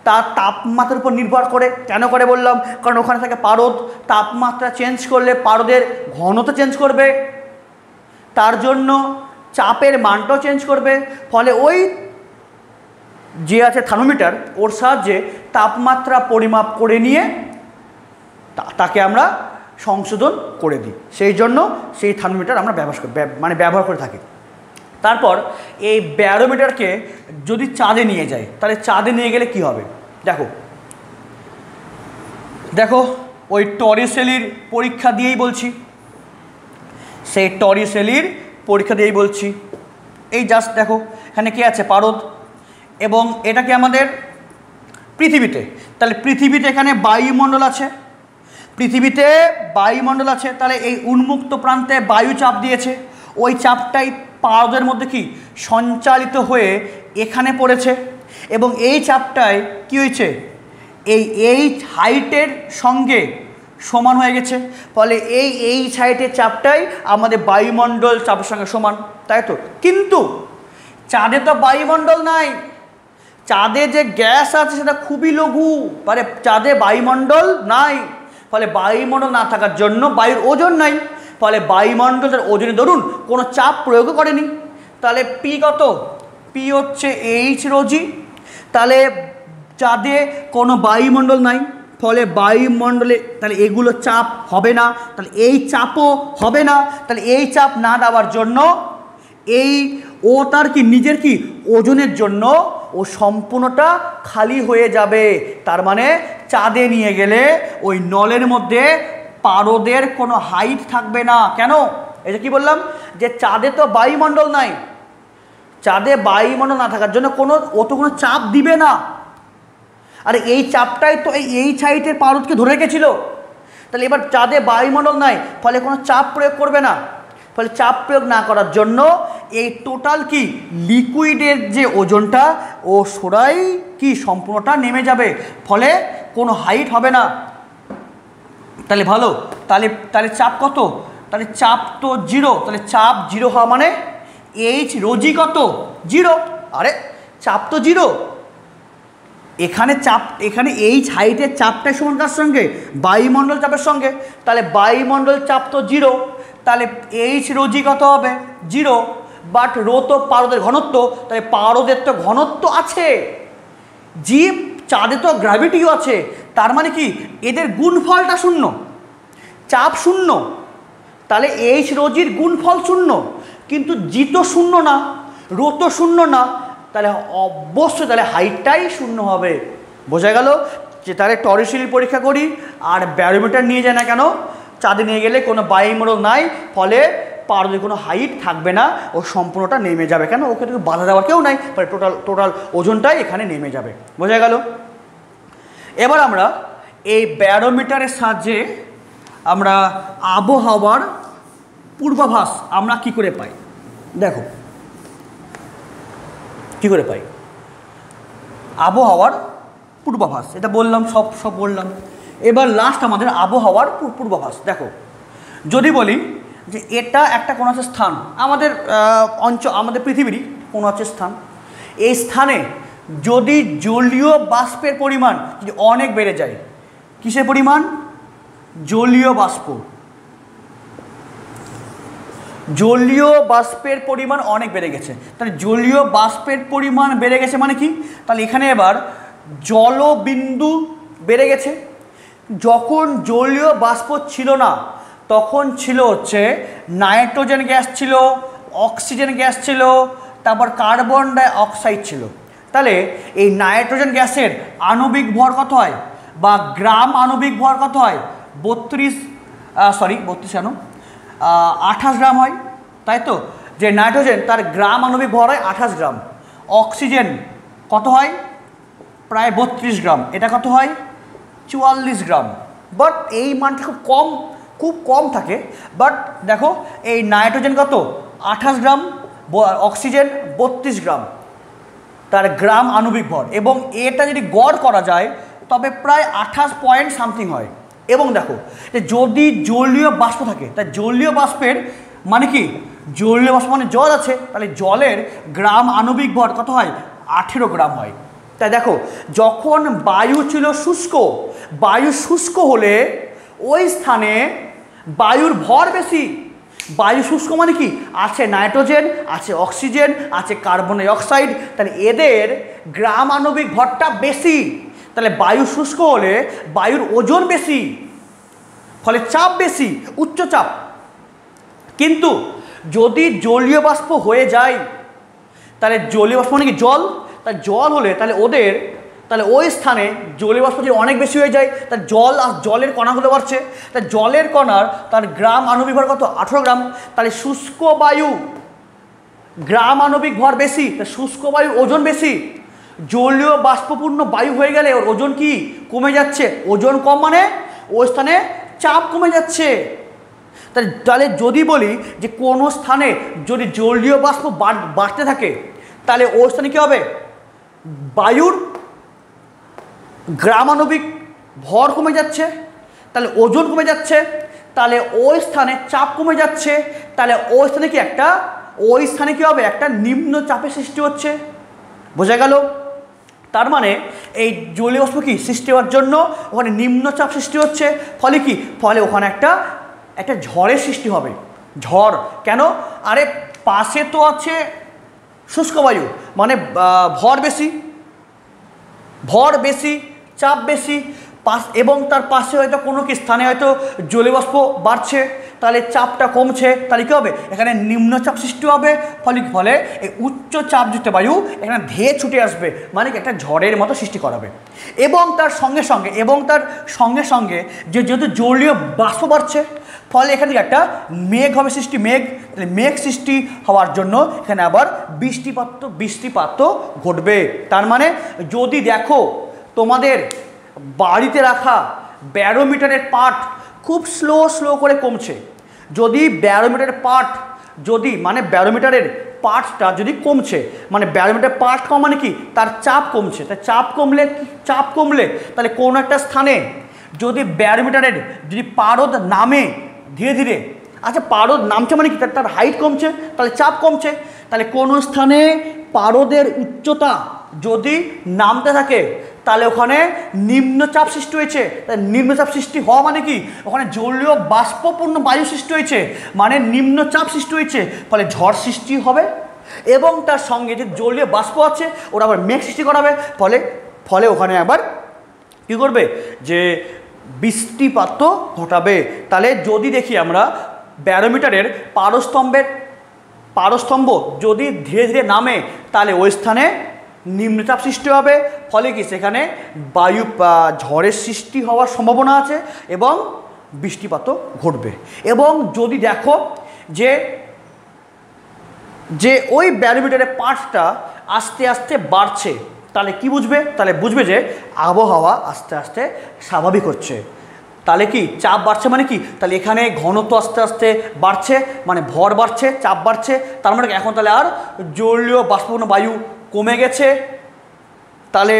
তার তাপমাত্রার উপর নির্ভর করে। কেন করে বললাম? কারণ ওখানে থাকে পারদ, তাপমাত্রা চেঞ্জ করলে পারদের ঘনত্ব চেঞ্জ করবে, তার জন্য চাপের মানটাও চেঞ্জ করবে। ফলে ওই যে আছে থার্মোমিটার, ওর সাহায্যে তাপমাত্রা পরিমাপ করে নিয়ে তাকে আমরা সংশোধন করে দিই। সেই জন্য সেই থার্মোমিটার আমরা ব্যবহার করে থাকি। তারপর এই ব্যারোমিটারকে যদি চাঁদে নিয়ে যায়, তাহলে চাঁদে নিয়ে গেলে কি হবে? দেখো দেখো ওই টরিসেলির পরীক্ষা দিয়েই বলছি, সেই টরিসেলির পরীক্ষা দিয়েই বলছি। এই জাস্ট দেখো এখানে কি আছে? পারদ। এবং এটা কি আমাদের পৃথিবীতে, তাহলে পৃথিবীতে এখানে বায়ুমণ্ডল আছে, পৃথিবীতে বায়ুমণ্ডল আছে, তাহলে এই উন্মুক্ত প্রান্তে বায়ু চাপ দিয়েছে, ওই চাপটাই পারদের মধ্যে কি সঞ্চালিত হয়ে এখানে পড়েছে, এবং এই চাপটায় কি হয়েছে? এই হাইটের সঙ্গে সমান হয়ে গেছে। ফলে এই হাইটের চাপটাই আমাদের বায়ুমণ্ডল চাপের সঙ্গে সমান, তাই তো? কিন্তু চাঁদে তো বায়ুমণ্ডল নাই, চাঁদে যে গ্যাস আছে সেটা খুবই লঘু, মানে চাঁদে বায়ুমণ্ডল নাই। ফলে বায়ুমণ্ডল না থাকার জন্য বায়ুর ওজন নাই, ফলে বায়ুমণ্ডলের ওজনে ধরুন কোনো চাপ প্রয়োগও করেনি। তাহলে পি কত? পি হচ্ছে এইচ রোজি। তাহলে চাঁদে কোনো বায়ুমণ্ডল নাই, ফলে বায়ুমণ্ডলে তাহলে এগুলো চাপ হবে না, তাহলে এই চাপও হবে না। তাহলে এই চাপ না দেওয়ার জন্য ও তার কি নিজের কি ওজনের জন্য ও সম্পূর্ণটা খালি হয়ে যাবে। তার মানে চাঁদে নিয়ে গেলে ওই নলের মধ্যে পারদের কোনো হাইট থাকবে না। কেন? এটা কি বললাম? যে চাঁদে তো বায়ুমণ্ডল নাই, চাঁদে বায়ুমণ্ডল না থাকার জন্য ও তো কোনো চাপ দিবে না। আর এই চাপটাই তো এই হাইটের পারদকে ধরে রেখেছিল। তাহলে এবার চাঁদে বায়ুমণ্ডল নাই, ফলে কোনো চাপ প্রয়োগ করবে না। ফলে চাপ প্রয়োগ না করার জন্য এই টোটাল কি লিকুইডের যে ওজনটা ও সরাই কি সম্পূর্ণটা নেমে যাবে, ফলে কোনো হাইট হবে না। তাহলে ভালো, তাহলে চাপ কত? তাহলে চাপ তো জিরো। তাহলে চাপ জিরো হওয়া মানে এইচ রোজি কত? জিরো। আরে চাপ তো জিরো, এখানে এইচ হাইটের চাপটাই সমান কার সঙ্গে? বায়ুমণ্ডল চাপের সঙ্গে। তাহলে বায়ুমণ্ডল চাপ তো জিরো, তাহলে এইচ রোজি কত হবে? জিরো। বাট রো তো পারদের ঘনত্ব, তাহলে পারদের তো ঘনত্ব আছে, জীব চাঁদে তো গ্র্যাভিটিও আছে। তার মানে কি এদের গুণফলটা শূন্য, চাপ শূন্য, তাহলে এইচ রোজির গুণফল শূন্য। কিন্তু জি তো শূন্য না, রো তো শূন্য না, তাহলে অবশ্যই তাহলে হাইটটাই শূন্য হবে। বোঝা গেল? যে তাহলে টরিসেলির পরীক্ষা করি আর ব্যারোমিটার নিয়ে যায় না কেন? চাঁদে নিয়ে গেলে কোনো বায়ুমণ্ডল নাই, ফলে পারদের কোনো হাইট থাকবে না, ও সম্পূর্ণটা নেমে যাবে। কেন? ওকে তো বাধা দেওয়ার কেউ নাই, ফলে টোটাল ওজনটাই এখানে নেমে যাবে। বোঝা গেল? এবার আমরা এই ব্যারোমিটারের সাহায্যে আমরা আবহাওয়ার পূর্বাভাস আমরা কি করে পাই? দেখো কি করে পাই আবহাওয়ার পূর্বাভাস, এটা বললাম, সব বললাম। এবার লাস্ট আমাদের আবহাওয়ার পূর্বাভাস। দেখো যদি বলি যে এটা একটা কোনো একটা স্থান, আমাদের আমাদের পৃথিবীরই কোনো একটা স্থান, এই স্থানে যদি জলীয় বাষ্পের পরিমাণ যদি অনেক বেড়ে যায়, কিসের পরিমাণ? জলীয় বাষ্প। জলীয় বাষ্পের পরিমাণ অনেক বেড়ে গেছে, তাহলে জলীয় বাষ্পের পরিমাণ বেড়ে গেছে মানে কি? তাহলে এখানে এবার জলবিন্দু বেড়ে গেছে। যখন জলীয় বাষ্প ছিল না তখন ছিল হচ্ছে নাইট্রোজেন গ্যাস ছিল, অক্সিজেন গ্যাস ছিল, তারপর কার্বন ডাই অক্সাইড ছিল। তাহলে এই নাইট্রোজেন গ্যাসের আণবিক ভর কত হয় বা গ্রাম আণবিক ভর কত হয়? 28 গ্রাম হয়, তাই তো? যে নাইট্রোজেন তার গ্রাম আণবিক ভর হয় 28 গ্রাম। অক্সিজেন কত হয়? প্রায় 32 গ্রাম। এটা কত হয়? 44 গ্রাম। বাট এই মানটা খুব কম থাকে। বাট দেখো এই নাইট্রোজেন কত? 28 গ্রাম, অক্সিজেন 32 গ্রাম তার গ্রাম আণবিক ভর, এবং এটা যদি গড় করা যায় তবে প্রায় 28 পয়েন্ট সামথিং হয়। এবং দেখো যে যদি জলীয় বাষ্প থাকে, তা জলীয় বাষ্পের মানে কি? জলীয় বাষ্প মানে জল আছে, তাহলে জলের গ্রাম আণবিক ভর কত হয়? 18 গ্রাম হয়। তাই দেখো, যখন বায়ু ছিল শুষ্ক, বায়ু শুষ্ক হলে ওই স্থানে বায়ুর ভর বেশি। বায়ু শুষ্ক মানে কি, আছে নাইট্রোজেন, আছে অক্সিজেন, আছে কার্বন ডাই অক্সাইড, তাহলে এদের গ্রাম আণবিক ভরটা বেশি। তাহলে বায়ু শুষ্ক হলে বায়ুর ওজন বেশি, ফলে চাপ বেশি, উচ্চ চাপ। কিন্তু যদি জলীয় বাষ্প হয়ে যায়, তাহলে জলীয় বাষ্প মানে কি জল, তাই জল হলে তাহলে তাহলে ওই স্থানে জলীয় বাষ্প যদি অনেক বেশি হয়ে যায়, তার জল আর জলের কণাগুলো বাড়ছে, তাই জলের কণার তার গ্রাম আণবিক ভর কত, 18 গ্রাম। তাহলে শুষ্ক বায়ু গ্রাম আণবিক ভর বেশি, তাই শুষ্ক বায়ু ওজন বেশি। জলীয় বাষ্পপূর্ণ বায়ু হয়ে গেলে ওর ওজন কি কমে যাচ্ছে, ওজন কম মানে ওই স্থানে চাপ কমে যাচ্ছে। তাহলে যদি বলি যে কোনো স্থানে যদি জলীয় বাষ্প বাড়তে থাকে, তাহলে ওই স্থানে কী হবে, বায়ুর গ্রামাণবিক ভর কমে যাচ্ছে, তাহলে ওজন কমে যাচ্ছে, তাহলে ওই স্থানে চাপ কমে যাচ্ছে, তাহলে ওই স্থানে কি ওই স্থানে কী হবে, একটা নিম্ন চাপের সৃষ্টি হচ্ছে। বোঝা গেল? তার মানে এই জলীয় বাষ্প কি সৃষ্টি হওয়ার জন্য ওখানে নিম্নচাপ সৃষ্টি হচ্ছে, ফলে কি, ফলে ওখানে একটা ঝড়ের সৃষ্টি হবে। ঝড় কেন, আরে পাশে তো আছে শুষ্ক বায়ু, মানে ভর বেশি, চাপ বেশি, এবং তার পাশে হয়তো কোনো কি স্থানে হয়তো জলীয় বাষ্প বাড়ছে, তাহলে চাপটা কমছে, তাহলে কী হবে, এখানে নিম্নচাপ সৃষ্টি হবে। ফলে এই উচ্চ চাপযুক্ত বায়ু এখানে ধেয়ে ছুটে আসবে, মানে একটা ঝড়ের মতো সৃষ্টি করাবে। এবং তার সঙ্গে সঙ্গে যেহেতু জলীয় বাষ্প বাড়ছে, ফলে এখানে একটা মেঘ হবে সৃষ্টি, মেঘ সৃষ্টি হওয়ার জন্য এখানে আবার বৃষ্টিপাতও ঘটবে। তার মানে যদি দেখো তোমাদের বাড়িতে রাখা ব্যারোমিটারের পাঠ খুব স্লো করে কমছে, যদি ব্যারোমিটারের পাঠ মানে ব্যারোমিটারের পাঠটা যদি কমছে, মানে ব্যারোমিটার পাঠ কম মানে কি, তার চাপ কমছে। তাই চাপ কমলে তাহলে কোনো একটা স্থানে যদি ব্যারোমিটারের যদি পারদ নামে ধীরে ধীরে, আচ্ছা পারদ নামছে মানে কি, তার হাইট কমছে, তাহলে চাপ কমছে। তাহলে কোনো স্থানে পারদের উচ্চতা যদি নামতে থাকে, তাহলে ওখানে নিম্নচাপ সৃষ্টি হয়েছে। তাই নিম্নচাপ সৃষ্টি হওয়া মানে কি, ওখানে জলীয় বাষ্পপূর্ণ বায়ু সৃষ্টি হয়েছে, মানে নিম্নচাপ সৃষ্টি হয়েছে, ফলে ঝড় সৃষ্টি হবে। এবং তার সঙ্গে যে জলীয় বাষ্প আছে ওরা আবার মেঘ সৃষ্টি করাবে, ফলে ওখানে আবার কী করবে, যে বৃষ্টিপাত ঘটাবে। তাহলে যদি দেখি আমরা ব্যারোমিটারের পারস্তম্ভ যদি ধীরে ধীরে নামে, তাহলে ওই স্থানে নিম্নচাপ সৃষ্টি হবে, ফলে কি সেখানে ঝড়ের সৃষ্টি হওয়ার সম্ভাবনা আছে এবং বৃষ্টিপাতও ঘটবে। এবং যদি দেখো যে ওই ব্যারোমিটারের পাঠটা আস্তে আস্তে বাড়ছে, তাহলে কি বুঝবে, তাহলে বুঝবে যে আবহাওয়া আস্তে আস্তে স্বাভাবিক হচ্ছে। তাহলে কি চাপ বাড়ছে মানে কি, তাহলে এখানে ঘনত্ব আস্তে আস্তে বাড়ছে, মানে ভর বাড়ছে, চাপ বাড়ছে, তার মানে এখন তাহলে আর জলীয় বাষ্পপূর্ণ বায়ু কমে গেছে, তাহলে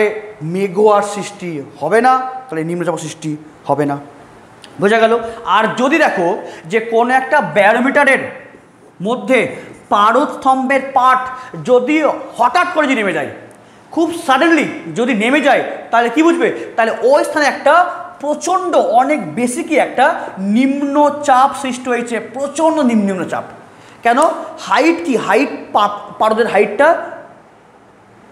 মেঘ আর সৃষ্টি হবে না, তাহলে নিম্নচাপ সৃষ্টি হবে না। বোঝা গেল? আর যদি দেখো যে কোনো একটা ব্যারোমিটারের মধ্যে পারস্তম্ভের পাঠ যদি হঠাৎ করে যদি নেমে যায়, খুব সাডেনলি যদি নেমে যায়, তাহলে কি বুঝবে, তাহলে ওই স্থানে একটা প্রচণ্ড অনেক বেশি কি একটা নিম্নচাপ সৃষ্টি হয়েছে, প্রচণ্ড নিম্নচাপ। কেন, পারদের হাইটটা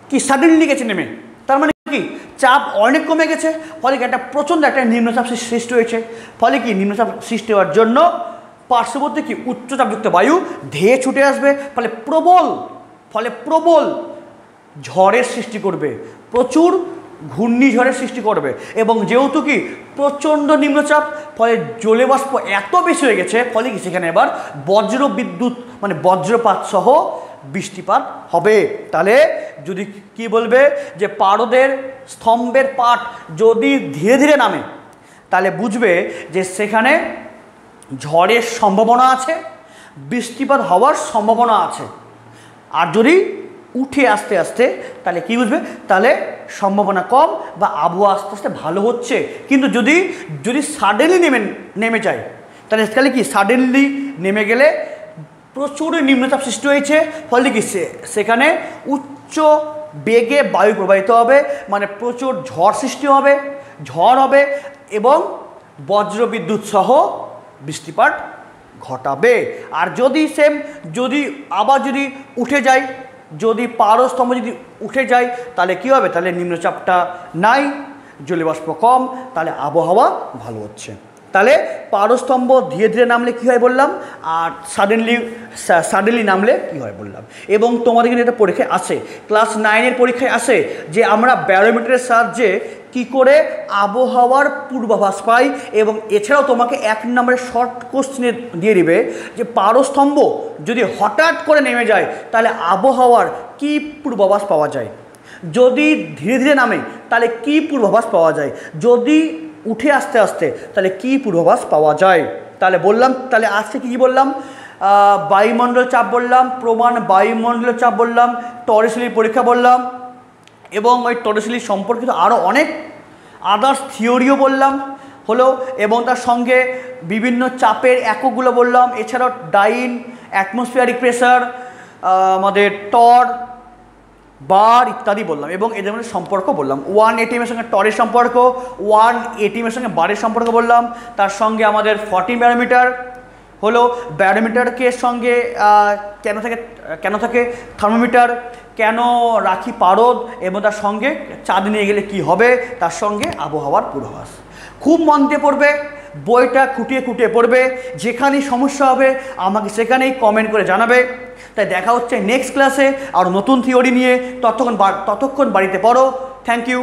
কি সাডেনলি গেছে নেমে, তার মানে কি চাপ অনেক কমে গেছে, ফলে কি একটা প্রচণ্ড একটা নিম্নচাপ সৃষ্টি হয়েছে। ফলে কি নিম্নচাপ সৃষ্টি হওয়ার জন্য পার্শ্ববর্তী কি উচ্চচাপযুক্ত বায়ু ধেয়ে ছুটে আসবে, ফলে প্রবল ঝড়ের সৃষ্টি করবে, প্রচুর ঘূর্ণিঝড়ের সৃষ্টি করবে। এবং যেহেতু কি প্রচণ্ড নিম্নচাপ, ফলে জলীয় বাষ্প এত বেশি হয়ে গেছে, ফলে কি সেখানে এবার বজ্রপাত সহ বৃষ্টিপাত হবে। তাহলে যদি কি বলবে যে পারদের স্তম্ভের পাঠ যদি ধীরে ধীরে নামে, তাহলে বুঝবে যে সেখানে ঝড়ের সম্ভাবনা আছে, বৃষ্টিপাত হওয়ার সম্ভাবনা আছে। আর যদি উঠে আস্তে আস্তে, তাহলে কি বুঝবে, তাহলে সম্ভাবনা কম বা আবহাওয়া আস্তে আস্তে ভালো হচ্ছে। কিন্তু যদি সাডেনলি নেমে যায়, তাহলে কি সাডেনলি নেমে গেলে প্রচুর নিম্নচাপ সৃষ্টি হয়েছে, ফলে কি সেখানে উচ্চ বেগে বায়ু প্রবাহিত হবে, মানে প্রচুর ঝড় সৃষ্টি হবে, ঝড় হবে এবং বজ্রবিদ্যুৎ সহ বৃষ্টিপাত ঘটাবে। আর যদি যদি আবার যদি উঠে যায়, যদি পারস্তম্ভ যদি উঠে যায় তাহলে কী হবে, তাহলে নিম্নচাপটা নাই, জলীয়বাষ্প কম, তাহলে আবহাওয়া ভালো হচ্ছে। তাহলে পারস্তম্ভ ধীরে ধীরে নামলে কী হয় বললাম, আর সাডেনলি নামলে কী হয় বললাম। এবং তোমাদের কিন্তু এটা পরীক্ষায় আসে, ক্লাস 9-এর পরীক্ষায় আসে যে আমরা ব্যারোমিটারের সাহায্যে কি করে আবহাওয়ার পূর্বাভাস পাই। এবং এছাড়াও তোমাকে 1 নম্বরের শর্ট কোশ্চেনে দিয়ে দিবে যে পারস্তম্ভ যদি হঠাৎ করে নেমে যায় তাহলে আবহাওয়ার কী পূর্বাভাস পাওয়া যায়, যদি ধীরে ধীরে নামে তাহলে কী পূর্বাভাস পাওয়া যায়, যদি উঠে আস্তে আস্তে তাহলে কী পূর্বাভাস পাওয়া যায়। তাহলে বললাম, তাহলে আজকে কী বললাম, বায়ুমণ্ডল চাপ বললাম, প্রমাণ বায়ুমণ্ডলের চাপ বললাম, টরিসেলির পরীক্ষা বললাম, এবং ওই টরিসেলি সম্পর্কিত আরও অনেক আদার্স থিওরিও বললাম হলো, এবং তার সঙ্গে বিভিন্ন চাপের এককগুলো বললাম। এছাড়াও ডাইন, অ্যাটমসফিয়ারিক প্রেসার, আমাদের টর, বার ইত্যাদি বললাম, এবং এদের মধ্যে সম্পর্ক বললাম। 1 ATM এর সঙ্গে টরের সম্পর্ক, 1 ATM এর সঙ্গে বারের সম্পর্ক বললাম। তার সঙ্গে আমাদের 14 ব্যারোমিটার হলো, ব্যারোমিটারকে সঙ্গে কেন থাকে থার্মোমিটার, কেন রাখি পারদ, এবং তার সঙ্গে চাঁদ নিয়ে গেলে কি হবে, তার সঙ্গে আবহাওয়ার পূর্বাভাস। খুব মন দিয়ে পড়বে, বইটা খুঁটিয়ে খুঁটিয়ে পড়বে, যেখানেই সমস্যা হবে আমাকে সেখানেই কমেন্ট করে জানাবে। তাই দেখা হচ্ছে নেক্সট ক্লাসে আর নতুন থিওরি নিয়ে। ততক্ষণ বাড়িতে পড়ো। Thank you.